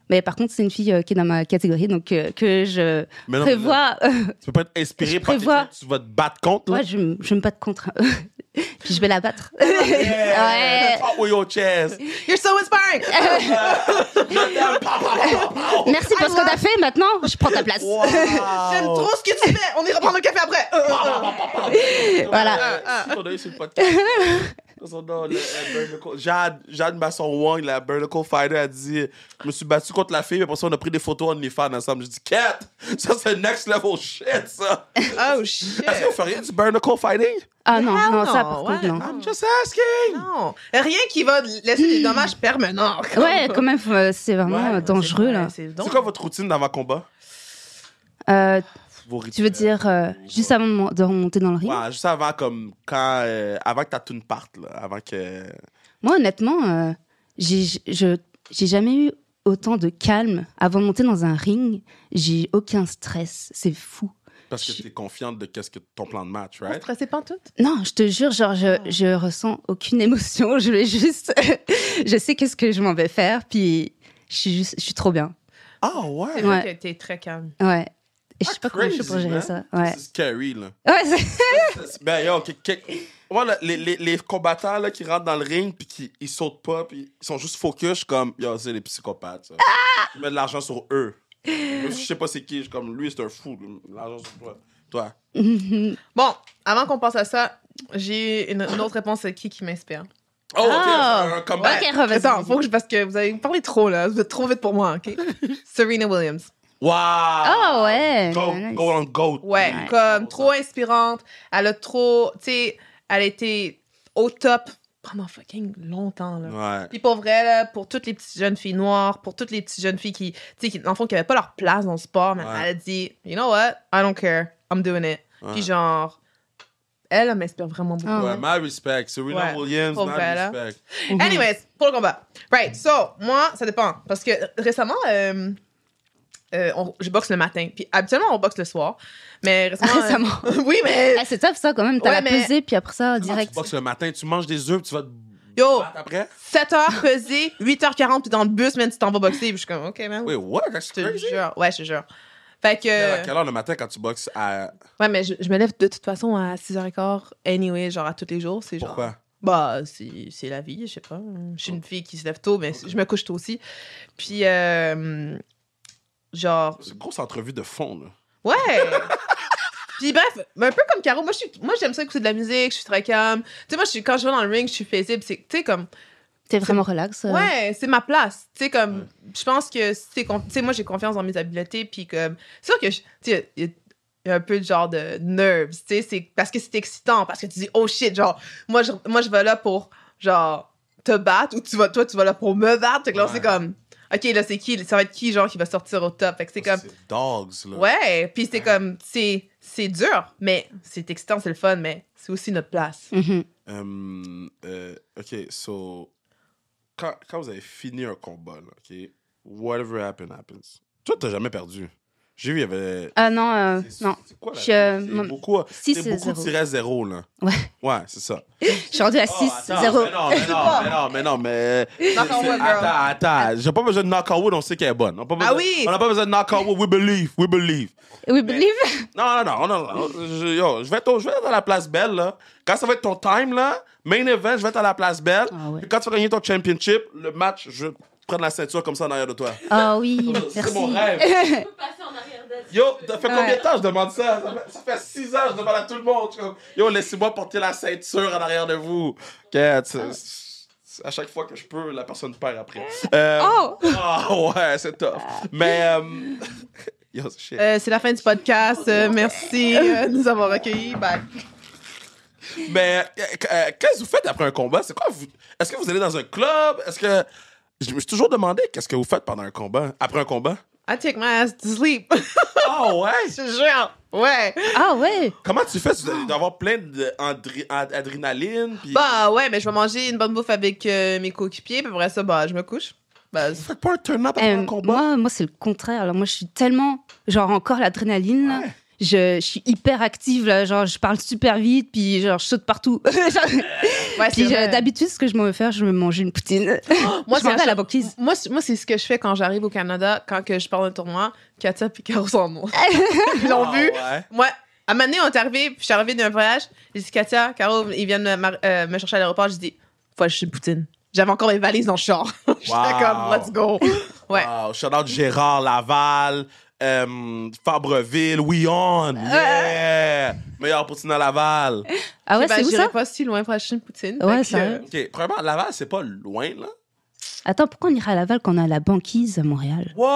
Mais par contre, c'est une fille qui est dans ma catégorie, donc que je prévois... tu peux pas être inspiré par quelqu'un que tu vas te battre contre, là? Ouais, je me bats contre. Puis je vais la battre. Yeah! Ouais. Talk with your chest. You're so inspiring! Merci pour ce que t'as fait, maintenant, je prends ta place. Wow. J'aime trop ce que tu fais! On ira prendre un café après! Voilà. On a eu sur le podcast. Son nom, Jade Masson-Wong, la Burnicle Fighter, a dit je me suis battu contre la fille, mais pour ça, on a pris des photos OnlyFans ensemble. Je dis, Kat, ça, c'est next level shit, ça. Oh, shit! Est-ce qu'on fait rien du Burnicle Fighting? Ah non, Hell non, ça no, par ouais. contre, non. I'm just asking. Non! Rien qui va laisser des dommages permanents. Ouais, quand même, c'est vraiment Ouais, dangereux, là. C'est quoi votre routine d'avant-combat? Vos Tu veux dire juste avant de remonter dans le ring? Ouais, juste avant, comme quand. Avant que ta tune parte, là. Avant que. Moi, honnêtement, j'ai jamais eu autant de calme. Avant de monter dans un ring, j'ai aucun stress. C'est fou. Parce que t'es confiante de qu'est-ce que ton plan de match, Pas right? stressé pas tout? Non, je te jure, genre, je ressens aucune émotion. Je vais juste... je sais qu'est-ce que je m'en vais faire, puis je suis trop bien. Ah, C'est ouais. vrai Ouais. que t'es très calme. Ouais. Et je sais pas comment je fais pour Crazy, gérer man. ça. Ouais. C'est scary, là. Ouais, Ben, yo, moi, là, les combattants là, qui rentrent dans le ring puis qui ils sautent pas puis ils sont juste focus comme yo, c'est des psychopathes. Ça. Je mets de l'argent sur eux. Même si je sais pas c'est qui, je suis comme lui, c'est un fou. L'argent sur toi. Toi. Bon, avant qu'on passe à ça, j'ai une autre réponse qui m'inspire. Oh, ok, Ah. c'est un comeback. Ok, vas-y. Attends, faut que parce que vous avez parlé trop, là. Vous êtes trop vite pour moi, OK? Serena Williams. Wow! Oh, ouais. Go, Nice. go on goat. Ouais, Ouais. comme trop inspirante. Elle a trop... Tu sais, elle a été au top pendant fucking longtemps, là. Ouais. Puis pour vrai, là, pour toutes les petites jeunes filles noires, pour toutes les petites jeunes filles qui, tu sais, dans le fond, qui n'avaient pas leur place dans le sport, mais Ouais. elle a dit, you know what, I don't care, I'm doing it. Ouais. Puis genre, elle m'inspire vraiment beaucoup. Ah Ouais, my respect. Serena Ouais. Williams, Pour my vrai, là. respect. Anyways, pour le combat. Right, so, moi, ça dépend. Parce que récemment, je boxe le matin. Puis habituellement, on boxe le soir. Mais récemment... Récemment. oui, mais... Ah, c'est top ça quand même. T'as Ouais, la mais- pesée, puis après ça, Comment direct. tu boxes le matin, tu manges des œufs, puis tu vas te Yo, battre après? 7h pesé, 8h40, puis dans le bus, man, tu t'en vas boxer. Puis je suis comme, OK, man. Wait, what? That's Je te crazy. jure. Ouais, je te jure. Fait que... À quelle heure le matin quand tu boxes à... Ouais, mais je me lève de toute façon à 6h15, anyway, genre à tous les jours. C'est genre. Pourquoi? Bah, c'est la vie, je sais pas. Je suis une fille qui se lève tôt, mais je me couche tôt aussi. Puis, genre. C'est une grosse entrevue de fond, là. Ouais! Puis bref, un peu comme Caro, moi j'aime ça écouter de la musique, je suis très calme. Tu sais, moi, quand je vais dans le ring, je suis paisible. Tu sais, comme. T'es vraiment relax. Ouais, c'est ma place. Tu sais, comme. Je pense que tu sais, moi, j'ai confiance dans mes habiletés. Puis, comme. C'est sûr que, tu sais, il y a un peu de genre de nerves. Tu sais, c'est parce que c'est excitant. Parce que tu dis, oh shit, genre, moi, je vais là pour, genre, te battre. Ou tu vas là pour me battre. Fait que là, Ouais. c'est comme. OK, là, c'est qui? Ça va être qui, genre, qui va sortir au top? Fait que c'est comme. C'est dogs, là. Ouais, puis c'est comme. C'est dur, mais c'est excitant, c'est le fun, mais c'est aussi notre place. Mhm. OK, so... Quand vous avez fini un combat, là, OK? Whatever happens. Toi, t'as jamais perdu. J'ai vu, il y avait... Ah non, non. C'est quoi, là? Je- C'est mon- beaucoup, 6 c'est beaucoup de 0. tirer à zéro, là. Ouais. Ouais, c'est ça. Je suis rendue à Oh, 6-0. attends, mais non. Knock on wood, girl. Attends. J'ai pas besoin de knock on wood, on sait qu'elle est bonne. On n'a pas besoin de knock on wood, we believe. We believe. Non. Je vais être à la place belle, là. Quand ça va être ton time, là, main event, je vais être à la place belle. Ah ouais. Puis quand tu vas gagner ton championship, le match, prendre la ceinture comme ça en arrière de toi. Ah oui, C'est merci. mon rêve. Passer en arrière d'elle. Yo, ça fait combien Ouais. de temps je demande ça? Ça fait 6 ans je demande à tout le monde. Je suis comme, yo, laissez-moi porter la ceinture en arrière de vous. À chaque fois que je peux, la personne perd après. Oh! Ah ouais, c'est tough. Mais... yo, c'est shit. C'est la fin du podcast. Merci de nous avoir recueillis. Bye. Mais qu'est-ce que vous faites après un combat? C'est quoi? Est-ce que vous allez dans un club? Est-ce que... Je me suis toujours demandé qu'est-ce que vous faites pendant un combat, après un combat. I take my ass to sleep. Ah ouais? Je te jure. Ouais. Ah ouais! Comment tu fais? Tu dois avoir plein d'adrénaline. Puis... Bah ouais, mais je vais manger une bonne bouffe avec mes coéquipiers, puis après ça, bah je me couche. Bah, Vous faites pas un turn-up après un combat? Moi, c'est le contraire. Alors, moi, je suis tellement, genre, encore l'adrénaline. là. Ouais. Je suis hyper active, là. Genre, je parle super vite, puis genre, je saute partout. ouais, Puis c'est vrai. d'habitude, ce que je m'en veux faire, je me mange une poutine. Moi, je m'en vais à la chaque- banquise. Moi, c'est ce que je fais quand j'arrive au Canada, quand que je pars d'un tournoi. Katia puis Caro sont moi. Ils l'ont Ah vu. ouais. Moi, à un moment donné, on est arrivé, puis je suis arrivée d'un voyage. J'ai dit, Katia, Caro, ils viennent me chercher à l'aéroport. J'ai dit, faut acheter une poutine. J'avais encore mes valises dans le char. J'étais comme, let's go. Ouais. Wow. Shout out Gérard, Laval, Fabreville, We On. Yeah! Meilleur poutine à Laval. Ah ouais, Ben, c'est où j'irai ça? pas si loin pour acheter une poutine. Ouais, Fait que, sérieux? OK, premièrement, Laval, c'est pas loin, là. Attends, pourquoi on irait à Laval quand on a la banquise à Montréal? Wow!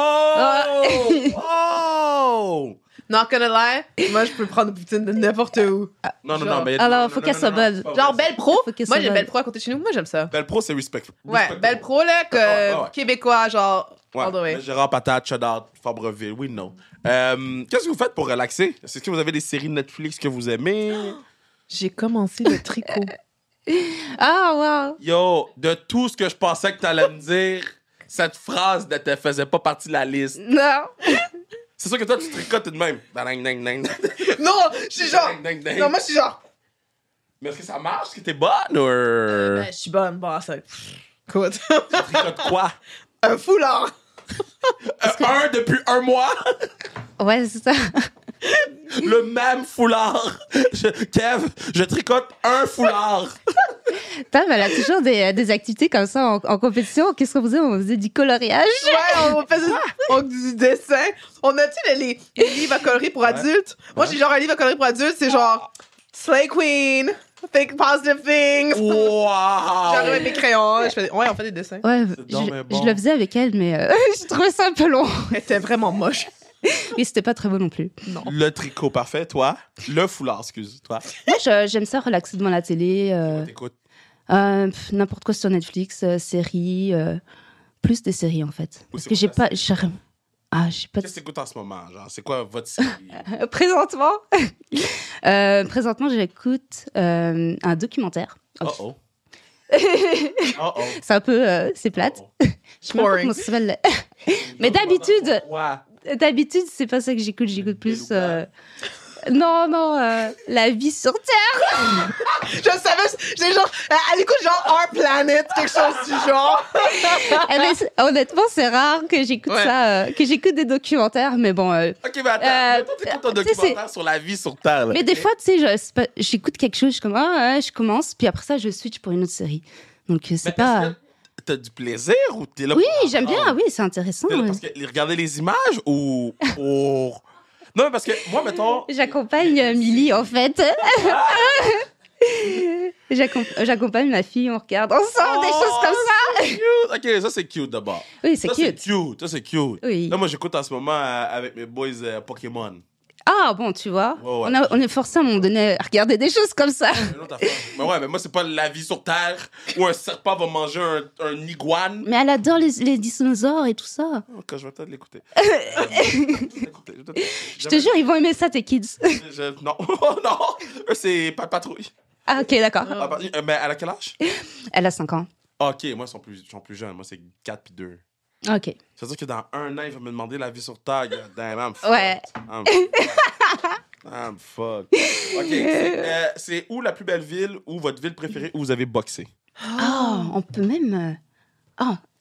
Wow! Not gonna lie, moi, je peux prendre une poutine de n'importe où. Non, non, Genre- non, mais... Alors, non, faut non, qu'elle non, soit non, bonne. c'est pas Genre, vrai. Belle Pro. Faut qu'elle Moi, soit j'ai bonne. Belle Pro à côté de chez nous. Moi, j'aime ça. Belle Pro, c'est respectful. Ouais, Belle Pro, là, que Ouais. québécois, genre, Ouais, all the way. mais Gérard Patate, shout out, Fabreville, we know. Qu'est-ce que vous faites pour relaxer? Est-ce que vous avez des séries Netflix que vous aimez? J'ai commencé le tricot. Ah, wow! Yo, de tout ce que je pensais que t'allais me dire, cette phrase ne te faisait pas partie de la liste. Non! C'est sûr que toi, tu tricotes tout de même. Dang, dang, dang. Non, je suis genre. Dang, dang, dang. Non, moi, je suis genre. Mais est-ce que ça marche? Est-ce que t'es bonne ou... Ben, je suis bonne, bon, ça. Écoute. Tu tricotes quoi? Un foulard. Un depuis un mois? Ouais, c'est ça. Le même foulard. Kev, je tricote un foulard. Putain, mais elle a toujours des activités comme ça en compétition. Qu'est-ce qu'on faisait? On faisait du coloriage. Ouais, on faisait du dessin. On a, tu sais, les livres à coloris pour adultes. Moi, j'ai genre un livre à coloris pour adultes, c'est genre Slay Queen, Think Positive Things. Wow! J'arrive avec mes crayons. Ouais, on fait des dessins. Ouais, donc bien bon. je le faisais avec elle, mais j'ai trouvé ça un peu long. Elle était vraiment moche. Et c'était pas très beau non plus. Le tricot, parfait. Toi? Le foulard, excuse. Toi? Moi, j'aime ça relaxer devant la télé. T'écoutes. N'importe quoi sur Netflix, séries. Plus des séries, en fait. Parce c'est que j'ai quoi pas... j'ai pas... Qu'est-ce que t'écoutes en ce moment? Genre, c'est quoi votre série? Présentement? Présentement, j'écoute un documentaire. Oh oh. Oh oh. C'est un peu... c'est plate. Oh, Je sais même pas Boring. comment ça s'appelle. Mais d'habitude... Ouais. D'habitude, c'est pas ça que j'écoute plus. Non, la vie sur Terre. Je savais, j'ai genre, elle écoute genre Our Planet, quelque chose du genre. Eh ben, honnêtement, c'est rare que j'écoute Ouais. ça, que j'écoute des documentaires, mais bon. Ok, mais attends, toi, t'écoutes ton tu sais, documentaire sur la vie sur Terre. là. Mais des fois, tu sais, j'écoute quelque chose, je suis comme, je commence, puis après ça, je switch pour une autre série. Donc, Mais c'est pas. est-ce que t'as du plaisir ou t'es là Oui, pour j'aime bien, apprendre? oui, c'est intéressant. T'es là ouais. parce que regarder les images ou pour... Non, mais parce que moi, mettons... J'accompagne Milly, en fait. J'accompagne ma fille, on regarde ensemble des choses comme ça. C'est cute. Ok, ça, c'est cute d'abord. Oui, c'est Ça, cute. Ça, c'est cute. Oui. Là, moi, j'écoute en ce moment avec mes boys Pokémon. Ah, bon, tu vois, Ouais, ouais. on est forcé à un moment donné à regarder des choses comme ça. Une autre affaire. Mais ouais, mais moi, c'est pas la vie sur Terre où un serpent va manger un iguane. Mais elle adore les dinosaures et tout ça. Ok, je vais peut-être l'écouter. Je Je te jure, ils vont aimer ça, tes kids. Non, non. Eux, c'est pas patrouille. Ah, ok, d'accord. Mais elle a quel âge? Elle a 5 ans. Ok, moi, ils sont plus jeunes. Moi, c'est 4 puis 2. Ok. C'est-à-dire que dans un an, il va me demander la vie sur Terre. Damn, I'm fucked. Ouais. I'm fucked. Ok, c'est où la plus belle ville ou votre ville préférée où vous avez boxé? Ah, on peut même.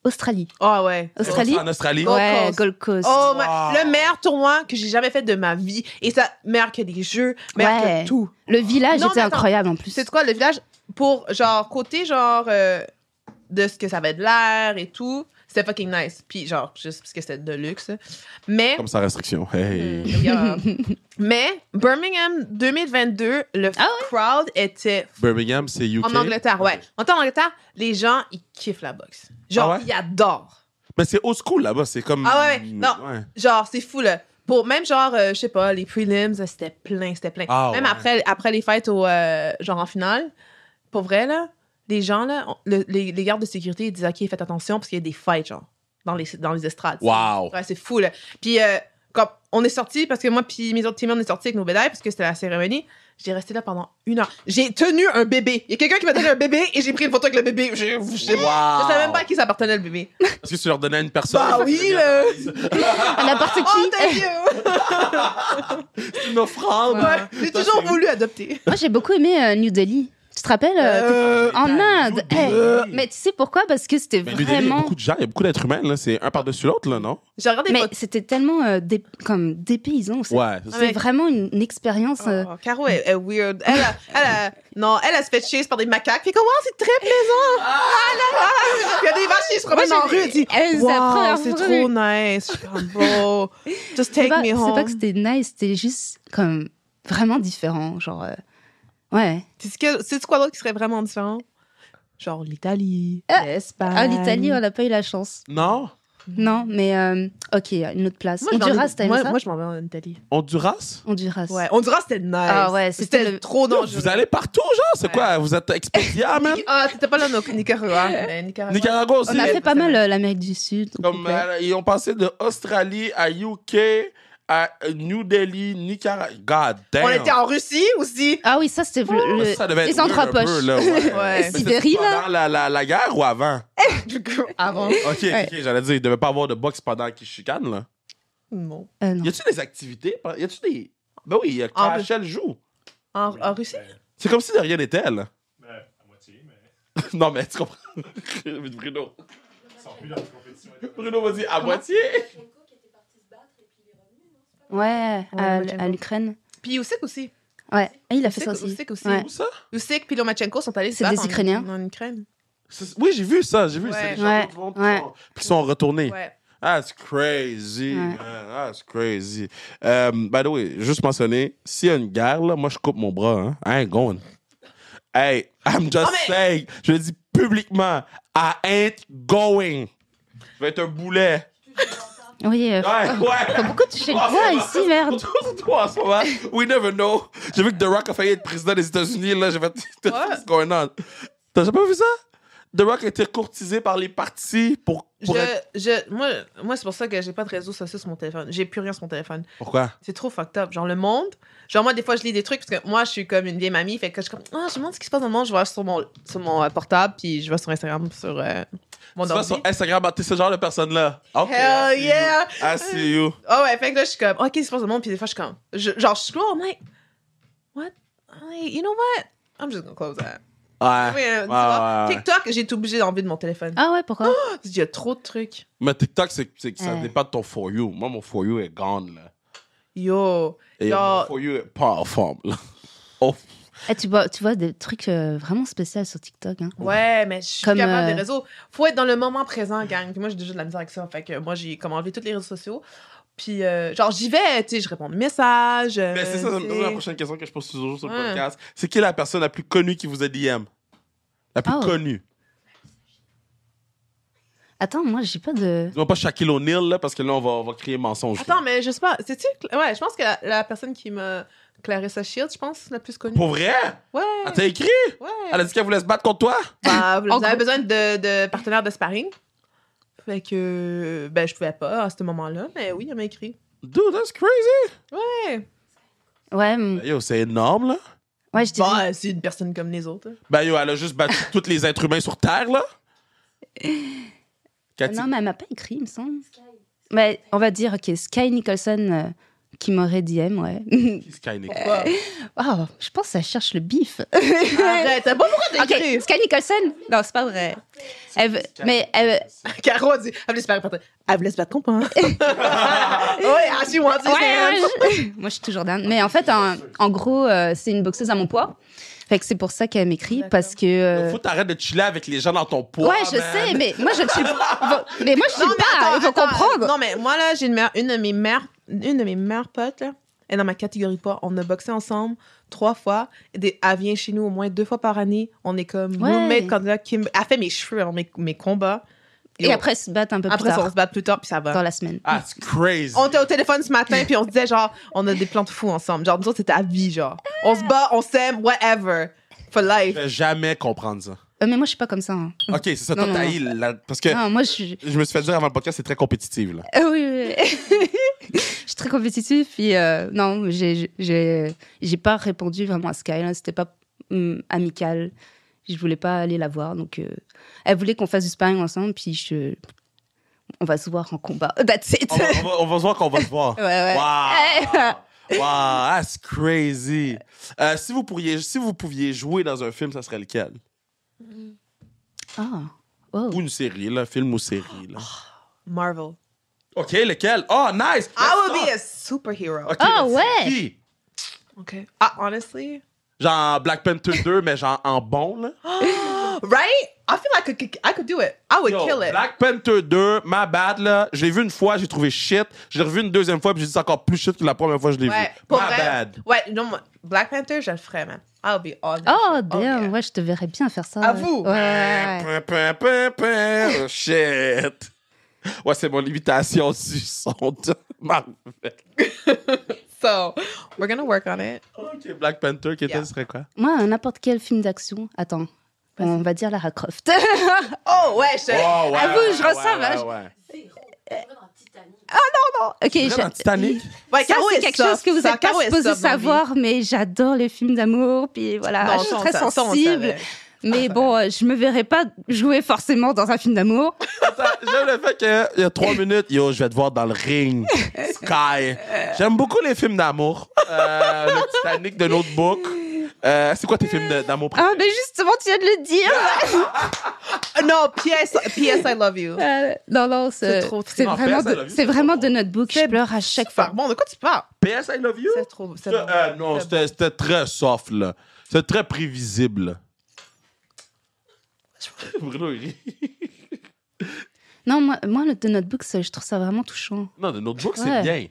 Australie. Ah ouais. Australie? En Australie? Gold Ouais, Coast. Gold Coast. Oh, Wow. le meilleur tournoi que j'ai jamais fait de ma vie. Et ça, meilleur que les jeux, meilleur Ouais. que tout. Le village Non, était mais attends. incroyable en plus. C'est quoi le village pour genre côté genre de ce que ça avait de l'air et tout. C'était fucking nice. Puis genre, juste parce que c'était de luxe. Mais... Comme sa restriction. Hey. Yeah. Mais Birmingham 2022, le crowd était Birmingham, c'est UK. en Angleterre, ouais. En Angleterre, les gens, ils kiffent la boxe. Genre, ils adorent. Mais c'est old school là-bas, c'est comme... Ah ouais. Non, genre, c'est fou, là. Pour même genre, je sais pas, les prelims, c'était plein. Même après les fights genre en finale, pour vrai, là, les gens, là, les gardes de sécurité, ils disent « OK, faites attention parce qu'il y a des fights, genre, dans les estrades. » Wow. Ouais, c'est fou, là. Puis, quand on est sortis, parce que moi puis mes autres teammates, on est sortis avec nos bédailles parce que c'était la cérémonie, j'ai resté là pendant 1 heure. J'ai tenu un bébé. Il y a quelqu'un qui m'a donné un bébé et j'ai pris une photo avec le bébé. Je savais même pas à qui ça appartenait, le bébé. Est-ce que tu leur donnais à une personne? Bah oui, là! À n'importe qui. Oh, thank you! C'est une offrande. Ouais, j'ai toujours voulu adopter. Moi, j'ai beaucoup aimé New Delhi. Tu te rappelles en Inde? Mais tu sais pourquoi? Parce que c'était Mais New Delhi, il y a vraiment... beaucoup de gens, il y a beaucoup d'êtres humains, là. C'est un par-dessus l'autre, là, non? J'ai regardé Mais photos. c'était tellement comme dépaysant. Ouais. C'est vraiment une expérience... Oh, Caro est weird. Elle se fait chase par des macaques. Puis comment c'est très plaisant. Il y a des vaches qui se promènent dans la rue. Elle dit, c'est la première c'est fois. trop nice. Je suis comme, bro, just take me home. C'est pas que c'était nice, c'était juste comme vraiment différent. Genre, ouais. C'est quoi d'autre qui serait vraiment différent? Genre l'Italie, l'Espagne. Ah, l'Italie, on n'a pas eu la chance. Non? Non, mais ok, une autre place. Moi, Honduras, t'as aimé ça? Moi, je m'en vais en Italie. Honduras? Honduras. Ouais, Honduras, c'était nice. Ah ouais, c'était trop dangereux. Vous allez partout, genre? C'est quoi? Vous êtes expédients, même? Ah, t'étais pas là, au Nicaragua. Nicaragua aussi? On a fait pas mal l'Amérique du Sud. au Comme, complet. ils ont passé de Australie à UK à New Delhi, Nicaragua. God damn. On était en Russie aussi. Ah oui, ça, c'était Ça devait être les weird un peu, entrepoches. là, ouais. Ouais. Mais Sibérie, c'était là. pendant la guerre ou avant? Avant. Ok, j'allais dire, il devait pas avoir de boxe pendant qu'ils chicanent, là. Non. Non. Y a-tu des activités? Y a-tu des... Ben oui, KHL joue. En Russie? C'est comme si de rien n'était, là. À moitié, mais Non, mais tu comprends. Bruno. ils sont plus dans la compétition. Bruno m'a dit à moitié. Ouais, Lomachenko. à l'Ukraine. Puis Usyk aussi. Ouais, et il a fait ça aussi. Usyk aussi. Ouais. Où ça? Usyk puis Lomachenko sont allés se C'est battre des Ukrainiens. en Ukraine. Oui, j'ai vu ça, j'ai vu. Ouais. C'est les Ouais, champions du monde ouais. qui sont retournés. Ouais. That's crazy, Ouais. man. That's crazy. By the way, juste mentionner, s'il y a une guerre, là, moi, je coupe mon bras. Hein. I ain't going. Hey, I'm just saying. Je le dis publiquement. I ain't going. Je vais être un boulet. Oui, Ouais, ouais. faut beaucoup toucher le bois ici, merde. Toi, en ce moment, we never know. J'ai vu que The Rock a failli être président des États-Unis. Là, j'ai fait, what's going on? T'as jamais vu ça? The Rock a été courtisé par les partis pour être... Moi, c'est pour ça que j'ai pas de réseaux sociaux sur mon téléphone. J'ai plus rien sur mon téléphone. Pourquoi? C'est trop fucked up. Genre, le monde. Genre, moi, des fois, je lis des trucs parce que moi, je suis comme une vieille mamie. Fait que je suis comme, je me demande ce qui se passe dans le monde. Je vais sur mon portable, puis je vais sur Instagram, sur mon Tu vas ordi. sur Instagram, t'es ce genre de personne-là. OK. Hell yeah! I see you. Ah ouais, fait que là, je suis comme, OK, qu'est-ce qui se passe dans le monde? Puis des fois, je suis comme, genre, je scroll, I'm like, what? I'm like, you know what? I'm just gonna close that. Ouais. Oui, tu Ouais, vois, ouais. TikTok, j'ai été obligée d'enlever de mon téléphone. Ah ouais, pourquoi? Il y a trop de trucs. Mais TikTok, c'est que ça Ouais. dépend de ton For You. Moi, mon For You est gone, là. Yo. Et Genre- mon For You est pas en forme, là. Oh. Eh, tu vois des trucs vraiment spéciaux sur TikTok. Hein. Ouais, mais je suis Comme, capable des réseaux. Faut être dans le moment présent, gang. Puis moi, j'ai déjà de la misère avec ça. Fait que moi, j'ai comme enlevé tous les réseaux sociaux. Puis, genre, j'y vais, tu sais, je réponds des messages. Mais c'est ça, tu sais. la prochaine question que je pose toujours sur le Ouais. podcast. C'est qui est la personne la plus connue qui vous a DM? La plus Oh. connue. Attends, moi, j'ai pas de... Dis-moi pas Shaquille O'Neal, là, parce que là, on va crier mensonge. Attends, mais je sais pas. C'est-tu. Ouais, je pense que la personne qui m'a. Clarissa Shields, je pense, la plus connue. Pour vrai? Ouais. Elle t'a écrit? Ouais. Elle a dit qu'elle voulait se battre contre toi? Bah, vous En avez gros. besoin de partenaires de sparring. Fait que. Ben, je pouvais pas à ce moment-là, mais oui, elle m'a écrit. Dude, that's crazy. Ouais. Ouais, Yo, c'est énorme, là. ouais, je dirais... Bah, c'est une personne comme les autres. Ben, yo, elle a juste battu tous les êtres humains sur Terre, là. Cathy. Non, mais elle m'a pas écrit, il me semble. Mais on va dire, OK, Sky Nicholson qui m'aurait DM, ouais. Sky Nick. Oh, je pense que ça cherche le bif. Arrête, t'as pas pourquoi t'as OK, écrit. Sky Nicholson? Non, c'est pas vrai. Mais Caro a dit, elle voulait se battre contre. Elle voulait se battre contre moi. Ouais, ah, she wants it, man. moi, je suis toujours down. Mais en fait, en gros, c'est une boxeuse à mon poids. Fait que c'est pour ça qu'elle m'écrit, D'accord. parce que... Faut t'arrêter de chiller avec les gens dans ton poids. Ouais, je man. sais, mais moi, je ne suis pas... Mais moi, je suis Non, mais pas, attends, il faut attends, comprendre. Non, mais moi, là, j'ai une de mes meilleures potes, là. Elle est dans ma catégorie poids. On a boxé ensemble 3 fois. Elle vient chez nous au moins 2 fois par année. On est comme Ouais. roommate quand là, elle fait mes cheveux, hein, mes combats. Et après, se battre un peu plus Après, on tard, se bat plus tard, puis ça va. dans la semaine. Ah, c'est crazy. On était au téléphone ce matin, puis on se disait, genre, on a des plans de fous ensemble. Genre, nous autres, c'était à vie, genre. On se bat, on s'aime, whatever. For life. Je vais jamais comprendre ça. Mais moi, je suis pas comme ça. Hein. OK, c'est ça, Non, toi, non, t'as non. eu parce que Non, moi, je suis... je me suis fait dire avant le podcast, c'est très compétitive, là. Oui. Je suis très compétitive, puis non, j'ai pas répondu vraiment à Sky, là. C'était pas amical. Je voulais pas aller la voir, donc elle voulait qu'on fasse du sparring ensemble, puis on va se voir en combat. That's it. On va se voir qu'on va se voir. Ouais. Wow! Wow, that's crazy. Si vous pouviez jouer dans un film, ça serait lequel? Ah. Oh. Ou une série, là, film ou série, là. Marvel. OK, lequel? Oh, nice! I will be a superhero. OK, Ah, mais ouais! c'est qui? OK. Ah, honestly. Genre Black Panther 2, mais genre en bon, là. Right? I feel like I could do it. I would Yo, kill it. Black Panther 2, my bad, là. Je l'ai vu une fois, j'ai trouvé shit. Je l'ai revu une deuxième fois, puis j'ai dit c'est encore plus shit que la première fois que je l'ai Ouais, vu. pour My vrai. bad. Ouais, non, moi, Black Panther, je le ferais, man. I'll be all that Oh, shit. damn, yeah. ouais, je te verrais bien faire ça. À ouais. vous? Ouais. Oh, shit. Ouais, c'est mon imitation du son de Marvel. So, we're gonna work on it. OK, Black Panther, qui était, Yeah. ce serait quoi? Moi, n'importe quel film d'action. Attends, on va dire Lara Croft. Oh, ouais, je... Oh, ouais, Avoue, je ouais, ressens, ouais, hein, ouais. Dans Titanic. Ok, Vraiment, Titanic? Ouais, ça, Caro c'est est quelque soft. chose que vous Ça, n'êtes pas Caro est supposé soft dans la vie. savoir, mais j'adore les films d'amour, puis voilà, Non, je suis ça, on très sa- ça, on sensible. savait. Mais bon, je me verrais pas jouer forcément dans un film d'amour. J'aime le fait qu'il y a 3 minutes, yo, je vais te voir dans le ring. Sky. J'aime beaucoup les films d'amour. Le Titanic, The Notebook. C'est quoi tes films d'amour Ah, préférés? mais justement, tu viens de le dire. Non, P.S. I love you. Non, C'est trop triste. c'est Non, vraiment, PS, I love you, c'est vraiment de Notebook. Je pleure à chaque fois. Bon, de quoi tu parles? PS I Love You? C'est trop... c'est Ça, bon. non, C'est bon. c'était très soft, là. C'était très prévisible. Bruno, il rit. Non, moi le The Notebook, je trouve ça vraiment touchant. Non, The Notebook, c'est Ouais. bien.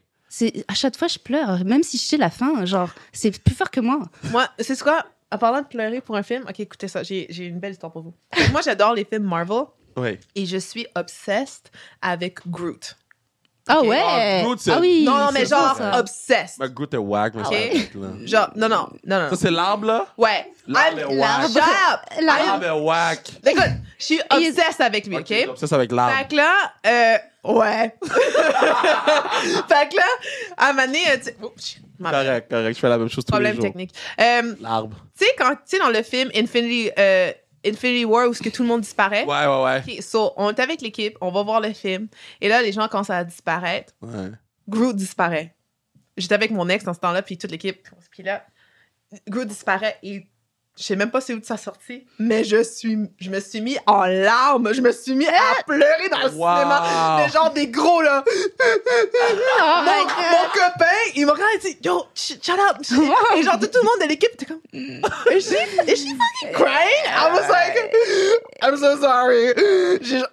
À chaque fois, je pleure, même si je sais la fin. Genre, c'est plus fort que moi. Moi, c'est quoi? En parlant de pleurer pour un film, ok, écoutez ça, j'ai une belle histoire pour vous. Donc, moi, j'adore les films Marvel Oui. et je suis obsessed avec Groot. Ah Ok. ouais. Ah, Groot, c'est- Ah oui. Non, mais c'est genre ça. obsessed. Mais Groot est wack, mais Ok. c'est correct, là. Genre, non. Ça, c'est l'arbre, là? Ouais. L'arbre est wack. Shut up! L'arbre est wack. Écoute, je suis obsessed avec lui, ok? Comme ça, c'est avec l'arbre. Fait que là, ouais. Fait que là, à un moment donné, tu sais, oups, ma bad. Correct, correct. Je fais la même chose tous les Problème jours. technique. L'arbre. Tu sais, dans le film Infinity War, où ce que tout le monde disparaît. Ouais. Ok, so, on est avec l'équipe, on va voir le film. Et là, les gens commencent à disparaître. Ouais. Groot disparaît. J'étais avec mon ex dans ce temps-là, puis toute l'équipe. Puis là, Groot disparaît et je sais même pas c'est où de sa sortie, mais je me suis mis en larmes. Je me suis mis à pleurer dans le Wow. cinéma. Mais genre des gros, là. Mon copain, il m'a regardé et dit, yo, shut up. Et genre, tout le monde de l'équipe était comme, is she fucking crying? I was like, I'm so sorry.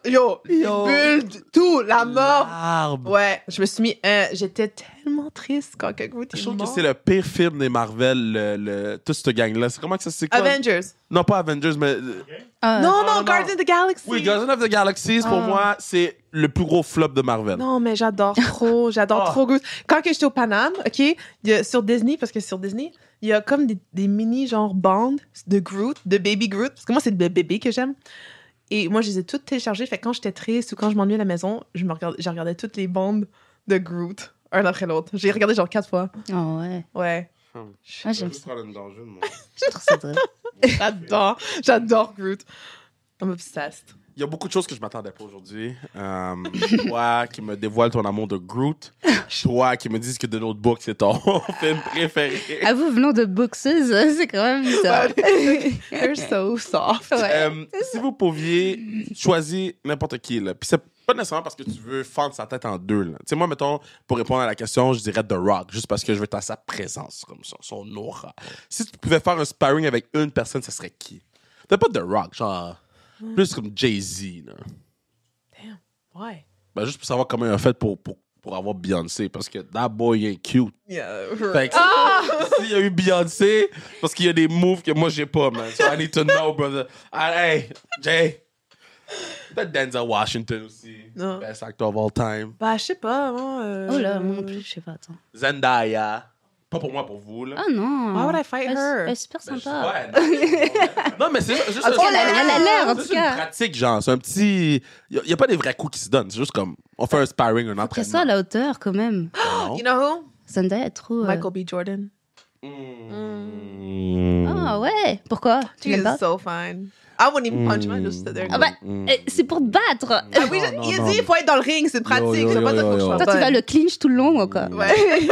Yo, les bulles, tout, la mort. L'arbre. Ouais, je me suis mis. J'étais tellement triste quand Groot est Je trouve que mort. c'est le pire film des Marvel, toute cette gang-là. C'est comment que ça c'est quoi? Avengers. Non, pas Avengers, mais. Non, Guardians of the Galaxy. Oui, Guardians of the Galaxies, pour moi, c'est le plus gros flop de Marvel. Non, mais j'adore trop Groot. Quand que j'étais au Paname, OK, il y a, sur Disney, parce que sur Disney, il y a comme des mini genre bandes de Groot, de Baby Groot, parce que moi, c'est le bébé que j'aime. Et moi, je les ai toutes téléchargées. Fait que quand j'étais triste ou quand je m'ennuyais à la maison, je regardais toutes les bandes de Groot, un après l'autre. J'ai regardé genre 4 fois. Oh ouais. Ouais. Ah, j'aime ça. Il Je trouve ça drôle. J'adore Groot. I'm obsessed. y a beaucoup de choses que je m'attendais pas aujourd'hui. Toi qui me dévoile ton amour de Groot. Toi qui me dis que The Notebook, c'est ton film préféré. À vous, venant de boxeuse, c'est quand même bizarre. They're so soft. Ouais. Si vous pouviez choisir n'importe qui, là, puis c'est pas nécessairement parce que tu veux fendre sa tête en deux. Tu sais, moi, mettons, pour répondre à la question, je dirais The Rock, juste parce que je veux être sa présence, comme ça, son aura. Si tu pouvais faire un sparring avec une personne, ça serait qui? Peut-être pas The Rock, genre, plus comme Jay-Z, là. Damn. Ouais. Ben, juste pour savoir comment il a fait pour avoir Beyoncé, parce que that boy est cute. Yeah. Fait que s'il y a eu Beyoncé, parce qu'il y a des moves que moi, j'ai pas, man. So I need to know, brother. Hey, Jay. Peut-être Denzel Washington aussi. Non. Best actor of all time. Bah, je sais pas, moi. Oh là, moi non plus, je sais pas, attends. Zendaya. Pas pour moi, pour vous, là. Ah non. Why would I fight her? Elle est super Ben, sympa. ouais, non, mais c'est juste Elle a l'air, en c'est tout une cas. pratique, genre. C'est un petit... Il n'y a pas des vrais coups qui se donnent. C'est juste comme... On fait un sparring, un Après entraînement. ça, à la hauteur, quand même. Non. You know who? Zendaya est trop... Michael B. Jordan. Ah ouais. Pourquoi? Tu He l'aimes is pas? so fine. I wouldn't even punch him. I just stood there. Ah bah, c'est pour te battre. Ah oui, Non, il non, dit, il faut être dans le ring, c'est pratique. Yo, yo, C'est pas yo, ça yo, faut que je yo. sois Toi, tu bonne. vas le clinch tout le long, quoi. Ouais.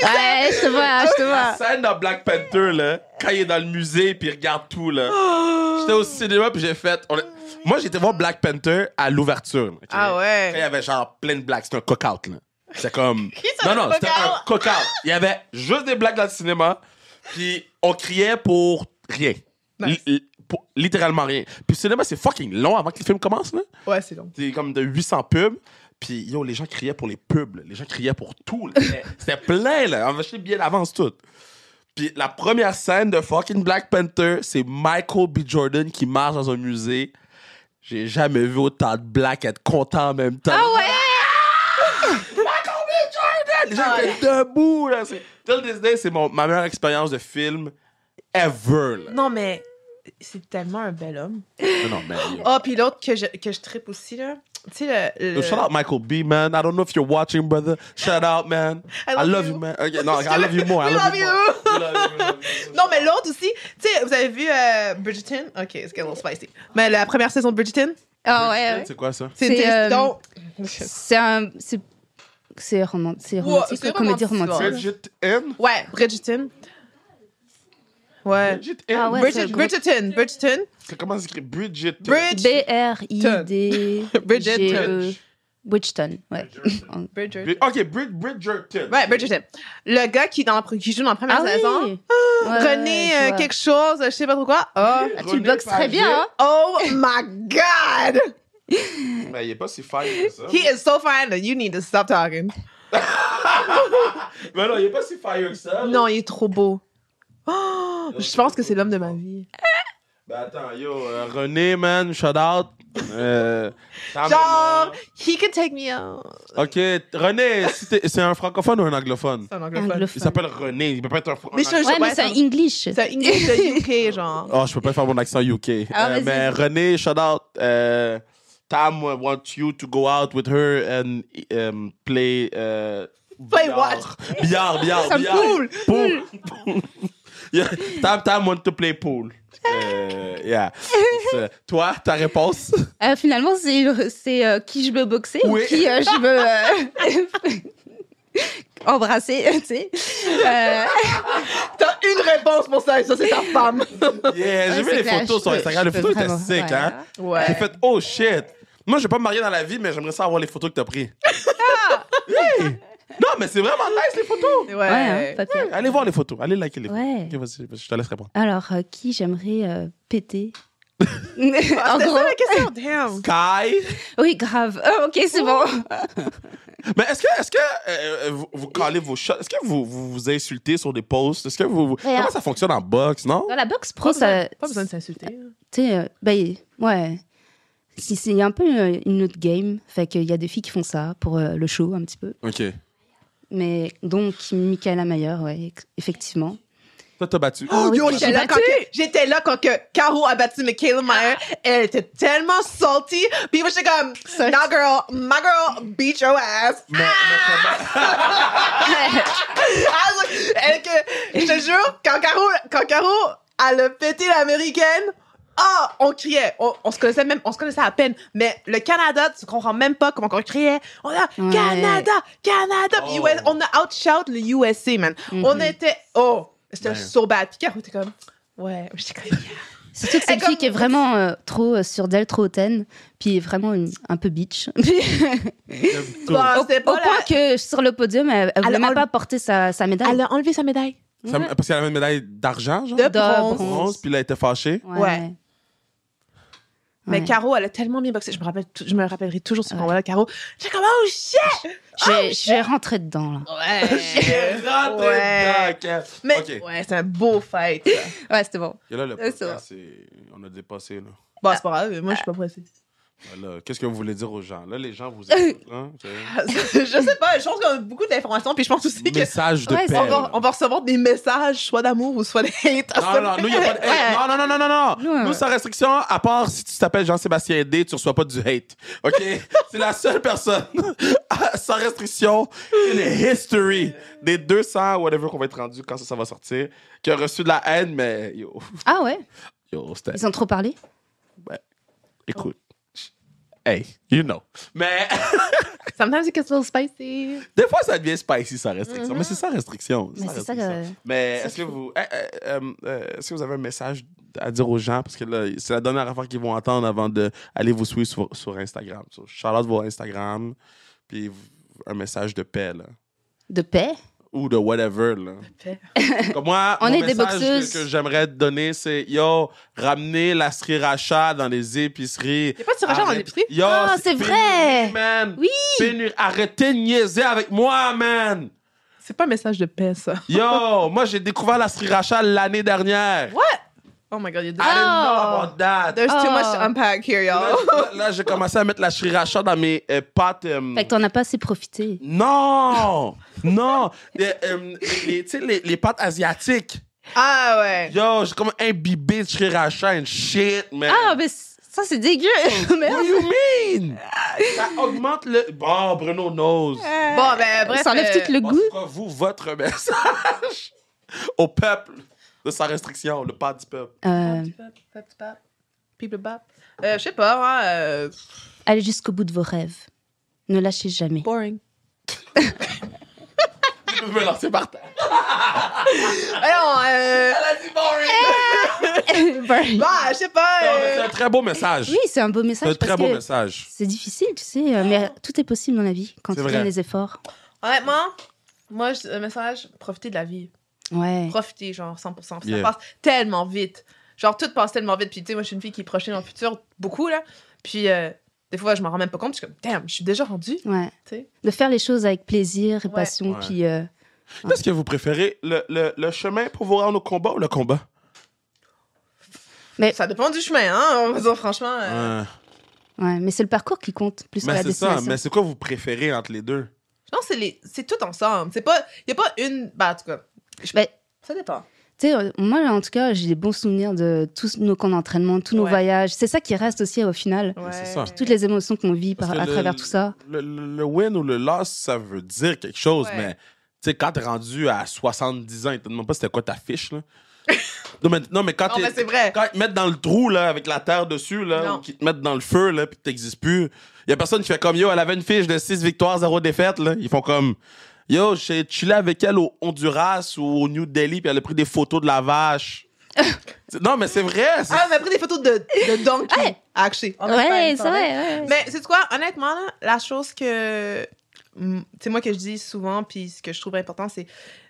Ouais, je te vois, je te La vois. scène dans Black Panther, là, quand il est dans le musée puis il regarde tout, là. J'étais au cinéma puis j'ai fait... Moi, j'ai été voir Black Panther à l'ouverture. Ok? Ah ouais. Quand il y avait genre plein de blagues. C'était un cook-out, là. C'était comme... ça, Non, un c'était un cook-out? cook-out. Il y avait juste des blagues dans le cinéma puis on criait pour rien. Nice. Pour littéralement rien. Puis le cinéma, c'est fucking long avant que le film commence, là. Ouais, c'est long. C'est comme de 800 pubs. Puis, yo, les gens criaient pour les pubs. Là. Les gens criaient pour tout. Là. C'était plein, là. On acheté bien d'avance tout. Puis, la première scène de fucking Black Panther, c'est Michael B. Jordan qui marche dans un musée. J'ai jamais vu autant de blacks être contents en même temps. Ah ouais? Michael B. Jordan! Les gens étaient debout, là. Till this day, c'est ma meilleure expérience de film ever, là. Non, mais c'est tellement un bel homme. Non, mais... Ah, puis l'autre que je trippe aussi, là. Tu sais, le... Shout out Michael B, man. I don't know if you're watching, brother. Shout out, man. I love you, man. Okay, no, I love you more. I We love love you you. more. We love you, we love you. Non, mais l'autre aussi, tu sais, vous avez vu Bridgerton? OK, it's getting a little spicy. Mais la première saison de Bridgerton, Ah ouais. C'est quoi ça? C'est, donc... C'est romantique, c'est comédie romantique, romantique. Bridgerton? Ouais, Bridgerton. Ouais. Bridgerton? Ah ouais. Bridgerton. C'est comment s'écrit Bridgerton? B-R-I-D-G-E. Bridgerton. Bridgerton, ouais. Bridgerton. Ok, Bridgerton. Ouais, Bridgerton. Le gars qui joue dans la première Ah saison. oui. Ouais, René je vois. quelque chose, je sais pas trop quoi. Oh, Ah, tu le boxes très bien, hein? oh my God! Mais il est pas si fine que ça. He is so fine that you need to stop talking. Mais non, il est pas si fire que ça. Non, il est trop beau. Oh, je pense que c'est l'homme de ma vie. Ben attends, yo, René, man, shout out. Genre, he can take me out. Ok, René, c'est un francophone ou un anglophone? C'est un anglophone. Il s'appelle René, il peut pas être un Mais je- Ouais, mais c'est un English. C'est un English de UK, genre. Oh, je peux pas faire mon accent UK. Ah, vas-y. Mais René, shout out. Tam wants you to go out with her and play. Play billard. what? Billard. Ça me pool. Pool. Yeah, Tam want to play pool. Yeah. Toi, ta réponse? Finalement, c'est qui je veux boxer ou Oui. qui je veux embrasser, tu sais. T'as une réponse pour ça, et ça, c'est ta femme. Yeah, j'ai Ouais, vu c'est les clair, photos je sur peux- Instagram. je Les peux photos étaient vraiment, sick, ouais. hein? Ouais. J'ai fait, oh shit. Moi, je vais pas me marier dans la vie, mais j'aimerais ça avoir les photos que t'as prises. Hey! Non, mais c'est vraiment nice, les photos. Ouais. Ouais, hein, pas pire. Allez voir les photos. Allez liker les photos. Ouais. Ok, vas-y, je te laisse répondre. Alors, qui j'aimerais péter Ah, En c'était gros, ça la question, damn. Kai. oui, grave. Ok, c'est bon. Mais est-ce que vous callez vos shots? Est-ce que vous insultez sur des posts? Est-ce que vous... Ouais. Comment ça fonctionne en boxe, non? Dans la boxe pro, ça. Pas besoin de s'insulter. Tu sais, ouais. C'est un peu une autre game. Fait qu'il y a des filles qui font ça pour le show, un petit peu. OK. Mais donc, Michaela Mayer, ouais, effectivement. Toi, t'as battu. Oh, oui, yo, j'ai j'étais là quand que Caro a battu Michaela Meyer. Elle était tellement salty. Puis moi, j'étais comme, nah, girl, my girl beat your ass. Mais comment... I was like, je te jure, quand Caro, elle a pété l'américaine, on criait. On se connaissait à peine. Mais le Canada, tu comprends même pas comment on criait. On a Ouais. Canada. Puis Oh. on a outshout le USA, man. On était, c'était Man. so bad. Puis Caro était comme, ouais. J'étais comme, Surtout que c'est une comme- fille qui est vraiment trop sûre d'elle, trop hautaine, puis vraiment un peu bitch. Bon, c'était Au pas point que sur le podium, elle voulait même pas porter sa médaille. Elle a enlevé sa médaille. Parce qu'elle avait une médaille d'argent, genre? De bronze. Bronze, puis là, elle était fâchée. Ouais. Mais Ouais. Caro, elle a tellement bien boxé. Je me rappellerai toujours ce combat-là, Caro. J'étais comme, oh shit! J'ai rentré dedans, là. Ouais. Ouais. Mais OK. ouais, c'est un beau fight. ça. Ouais, c'était bon. Et là, le C'est ça. podcast, on a dépassé, là. Bon, c'est pas grave, moi, je suis pas pressée. Voilà. Qu'est-ce que vous voulez dire aux gens? Là, les gens vous écoutent, hein? Je sais pas, je pense qu'on a beaucoup d'informations, puis je pense aussi que Message de Ouais, paix. on va recevoir des messages, soit d'amour ou soit de hate. Non, nous, il n'y a pas de hate. Non. Nous, sans restriction, à part si tu t'appelles Jean-Sébastien D, tu reçois pas du hate. OK? C'est la seule personne sans restriction in history des 200, whatever qu'on va être rendu quand ça va sortir, qui a reçu de la haine, mais Ah ouais? c'était... Ils ont trop parlé? Écoute. Hey, you know. Mais Sometimes it gets a little spicy. des fois, ça devient spicy sans restriction. Mais c'est sans restriction. Mais sans c'est ça restriction. que... Mais ça est-ce que qu'il faut. est-ce que vous avez un message à dire aux gens? Parce que là, c'est la dernière affaire qu'ils vont entendre avant d'aller vous suivre sur Instagram. So, shout-out vos Instagram, puis un message de paix, là. De paix? Ou de whatever, là. paix. Comme moi, On mon est des message boxeuses. que j'aimerais te donner, c'est yo, ramenez la sriracha dans les épiceries. Y a pas de sriracha dans Arrête- l'épicerie? Yo, Ah, c'est pénurie, vrai. man. Oui. Pénurie. Arrêtez de niaiser avec moi, man. C'est pas un message de paix, ça. Yo, moi, j'ai découvert la sriracha l'année dernière. Oh my god, I didn't know about that. There's too Oh. much to unpack here, Là, y'all. là, j'ai commencé à mettre la sriracha dans mes pâtes. Fait que t'en as pas assez profité. Non! Non! Tu sais, les pâtes asiatiques. Ah ouais. Yo, j'ai comme imbibé de sriracha and shit, man. Ah, mais ça, c'est dégueu. What Merde. do you mean? Ça augmente le... Bon, Bruno knows. Bon, ben bref. Ça enlève tout le Bon, goût. c'est quoi, vous, votre message au peuple de sa restriction, le pas du peuple? People bop. Je sais pas, moi. Allez jusqu'au bout de vos rêves. Ne lâchez jamais. Boring. Je peux me lancer par terre. Alors, Elle a dit boring! bah, je sais pas. Non, mais c'est un très beau message. Oui, c'est un beau C'est message. un très parce beau que message. c'est difficile, tu sais, mais tout est possible dans la vie quand C'est tu vrai. donnes les efforts. Honnêtement, moi, un message, profitez de la vie. Ouais. Profitez, genre, 100%. Puis Yeah. ça passe tellement vite. Genre, tout passe tellement vite. Puis, tu sais, moi, je suis une fille qui est projetée dans le futur, beaucoup, là. Puis, des fois, je m'en rends même pas compte. Je suis comme, damn, je suis déjà rendue. Ouais. Tu sais. De faire les choses avec plaisir et Ouais. passion, Ouais. puis Qu'est-ce que vous préférez, le chemin pour vous rendre au combat ou le combat? Ça dépend du chemin, hein. On va dire, franchement. ouais, mais c'est le parcours qui compte plus que Mais la c'est ça, destination. mais c'est quoi vous préférez entre les deux? Je pense que c'est tout ensemble. C'est pas. Il y a pas une. Bah, en tout cas. Ben, Ça dépend. tu sais, moi, en tout cas, j'ai des bons souvenirs de tous nos camps d'entraînement, tous nos Ouais. voyages. C'est ça qui reste aussi au final. Ouais. c'est ça. Toutes les émotions qu'on vit Parce que à travers tout ça. Le win ou le loss, ça veut dire quelque chose, Ouais. mais tu sais, quand t'es rendu à 70 ans, ils te demandent pas c'était quoi ta fiche, là. non, mais quand Non, mais c'est vrai. quand ils te mettent dans le trou, là, avec la terre dessus, là, Non. ou qu'ils te mettent dans le feu, là, puis que t'existes plus, y a personne qui fait comme, yo, elle avait une fiche de 6 victoires, 0 défaites, là. Ils font comme, yo, j'ai chillé avec elle au Honduras ou au New Delhi, puis elle a pris des photos de la vache. Non, mais c'est vrai. c'est- Ah, on a pris des photos de donkey. Actually. En Ouais, Espagne, c'est vrai. Ouais. Mais c'est quoi, honnêtement, là, la chose que. C'est moi que je dis souvent, puis ce que je trouve important, c'est.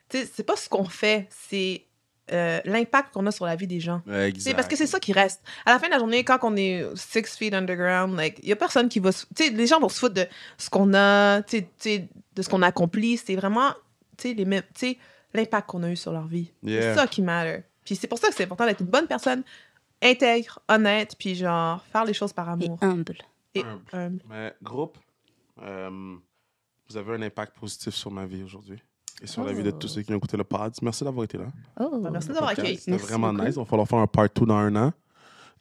Tu sais, c'est pas ce qu'on fait, c'est l'impact qu'on a sur la vie des gens. Ouais, C'est parce que c'est ça qui reste. À la fin de la journée, quand on est 6 feet underground, like, il y a personne qui va... Tu sais, les gens vont se foutre de ce qu'on a, tu sais, de ce qu'on a accompli. C'est vraiment, tu sais, l'impact qu'on a eu sur leur vie. Yeah. C'est ça qui matter. Puis c'est pour ça que c'est important d'être une bonne personne, intègre, honnête, puis genre, faire les choses par Et amour. humble. Et Humble. humble. Mais groupe, vous avez un impact positif sur ma vie aujourd'hui et sur la vie de tous ceux qui ont écouté le pod. Merci d'avoir été là. Oh. Bah, merci d'avoir accueilli. C'était Merci vraiment beaucoup. nice. Il va falloir faire un part 2 dans un an.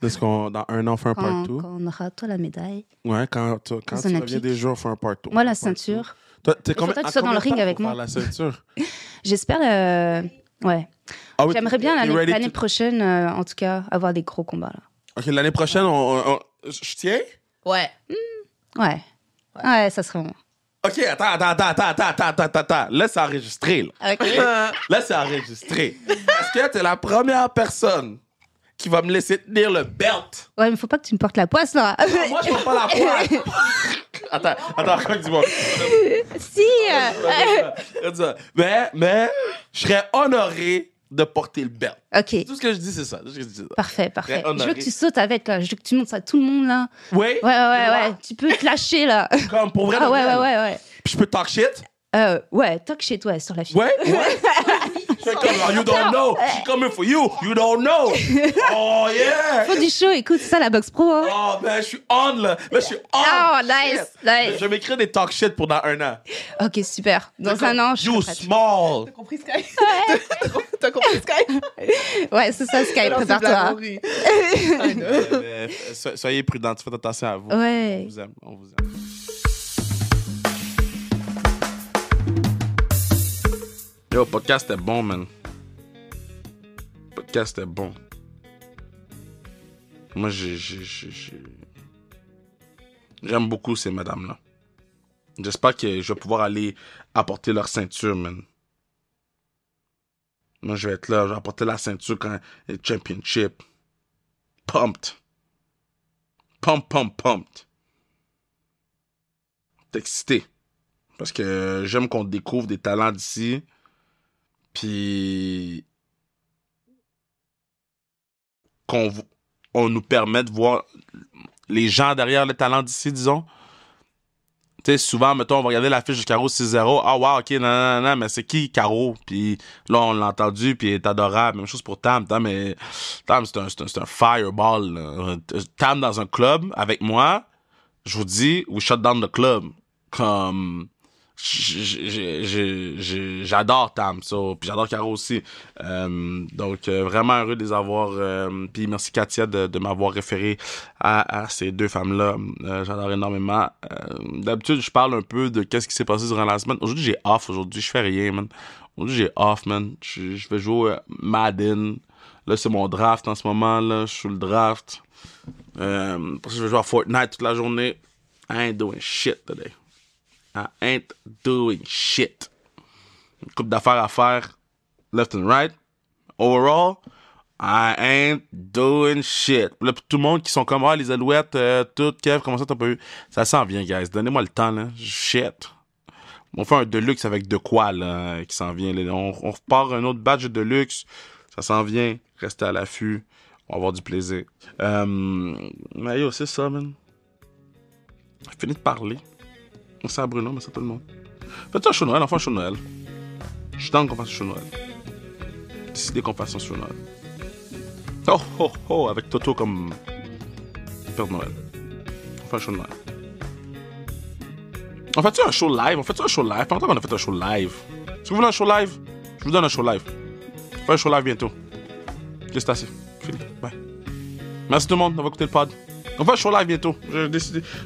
Dans un an, on fait un part Quand, 2. quand on aura toi la médaille, Ouais, quand tu Olympiques. reviens des jours, on fait un part 2. moi la ceinture. Toi, Il faudrait que tu sois dans le ring avec moi. Faire la ceinture. J'espère. Ouais. Ah oui, J'aimerais bien you ready l'année to- prochaine, en tout cas, avoir des gros combats là. OK, l'année prochaine, je tiens? Ouais. Ouais. Ouais, ça serait bon. OK, attends. Là, c'est enregistré. Là, Ok. là c'est enregistré. Parce que t'es la première personne qui va me laisser tenir le belt. Ouais, mais faut pas que tu me portes la poisse, là. Non, moi, je ne pas la poisse. Attends, encore dis-moi. Si. Mais, je serais honoré de porter le belt. OK. Tout ce que je dis, c'est ça. Parfait. Très Je veux honoré. que tu sautes avec, là. Je veux que tu montres ça à tout le monde, là. Oui? Ouais. Tu peux te lâcher, là. Comme pour vrai. Ah ouais. Puis je peux talk shit? Ouais, talk chez toi sur la fille. Ouais. Je fais comme, oh, you don't know. She's coming for you. You don't know. Oh, yeah. Faut du show, écoute, c'est ça la box pro. Hein. Oh, ben, je suis on, là. Là, je suis on. Oh, nice. Je vais m'écrire des talk shit pour dans 1 an. Ok, super. Dans un an, je You suis prête. small. T'as compris Sky? T'as compris Sky? Ouais, c'est ça, Sky, Alors, c'est prépare-toi. blague, Soyez prudents. Faites attention à vous. Ouais. On vous aime. On vous aime. Yo, podcast est bon, man. Podcast est bon. Moi, j'aime beaucoup ces madames-là. J'espère que je vais pouvoir aller apporter leur ceinture, man. Moi, je vais être là, je vais apporter la ceinture quand le championship. Pumped. Pumped. T'es excité. Parce que j'aime qu'on découvre des talents d'ici. Puis qu'on nous permet de voir les gens derrière le talent d'ici, disons. Tu sais, souvent, mettons, on va regarder la fiche de Caro 6-0. Ah, wow, OK, non, mais c'est qui Caro? Puis là, on l'a entendu, puis il est adorable. Même chose pour Tam. Tam, c'est un fireball. Là. Tam dans un club avec moi, je vous dis, we shut down the club. Comme... j'adore Tam, puis j'adore Caro aussi. Donc, vraiment heureux de les avoir. Puis merci Katia de m'avoir référé à ces deux femmes-là. J'adore énormément. D'habitude, je parle un peu de qu'est-ce qui s'est passé durant la semaine. Aujourd'hui, j'ai off. Aujourd'hui, je fais rien, man. Aujourd'hui, j'ai off, man. Je vais jouer Madden. Là, c'est mon draft en ce moment. Là. Je suis le draft. Parce que je vais jouer à Fortnite toute la journée. I ain't doing shit today. I ain't doing shit. Une couple d'affaires à faire, left and right. Overall, I ain't doing shit. Là, pour tout le monde qui sont comme, les Alouettes, tout, Kev, comment ça t'as pas eu? Ça s'en vient, guys. Donnez-moi le temps, là. Shit. On fait un Deluxe avec de quoi, là, qui s'en vient. Là. On repart un autre batch de Deluxe. Ça s'en vient. Restez à l'affût. On va avoir du plaisir. Mais yo, c'est ça, man. J'ai fini de parler. Merci à Bruno, merci à tout le monde. Faites un show Noël, enfin un show Noël. Je suis dans qu'on fasse un show Noël. Décidez qu'on fasse un show Noël. Oh, avec Toto comme Père Noël. On fait un show Noël. On fait-tu un show live? Pas longtemps qu'on a fait un show live. Si vous voulez un show live, je vous donne un show live. On fait un show live bientôt. Ok, c'est assez. Fini. Bye. Merci tout le monde d'avoir écouté le pod. On fait un show live bientôt.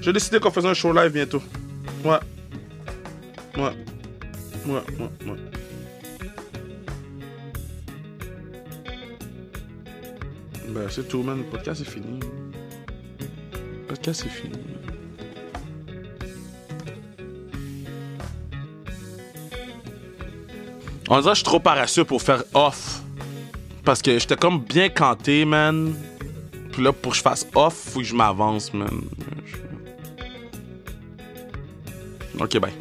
J'ai décidé qu'on faisait un show live bientôt. Ouais. Ben, c'est tout, man. Le podcast est fini. On dirait que je suis trop paresseux pour faire off. Parce que j'étais comme bien canté, man. Puis là, pour que je fasse off, faut que je m'avance, man. Ok, bye.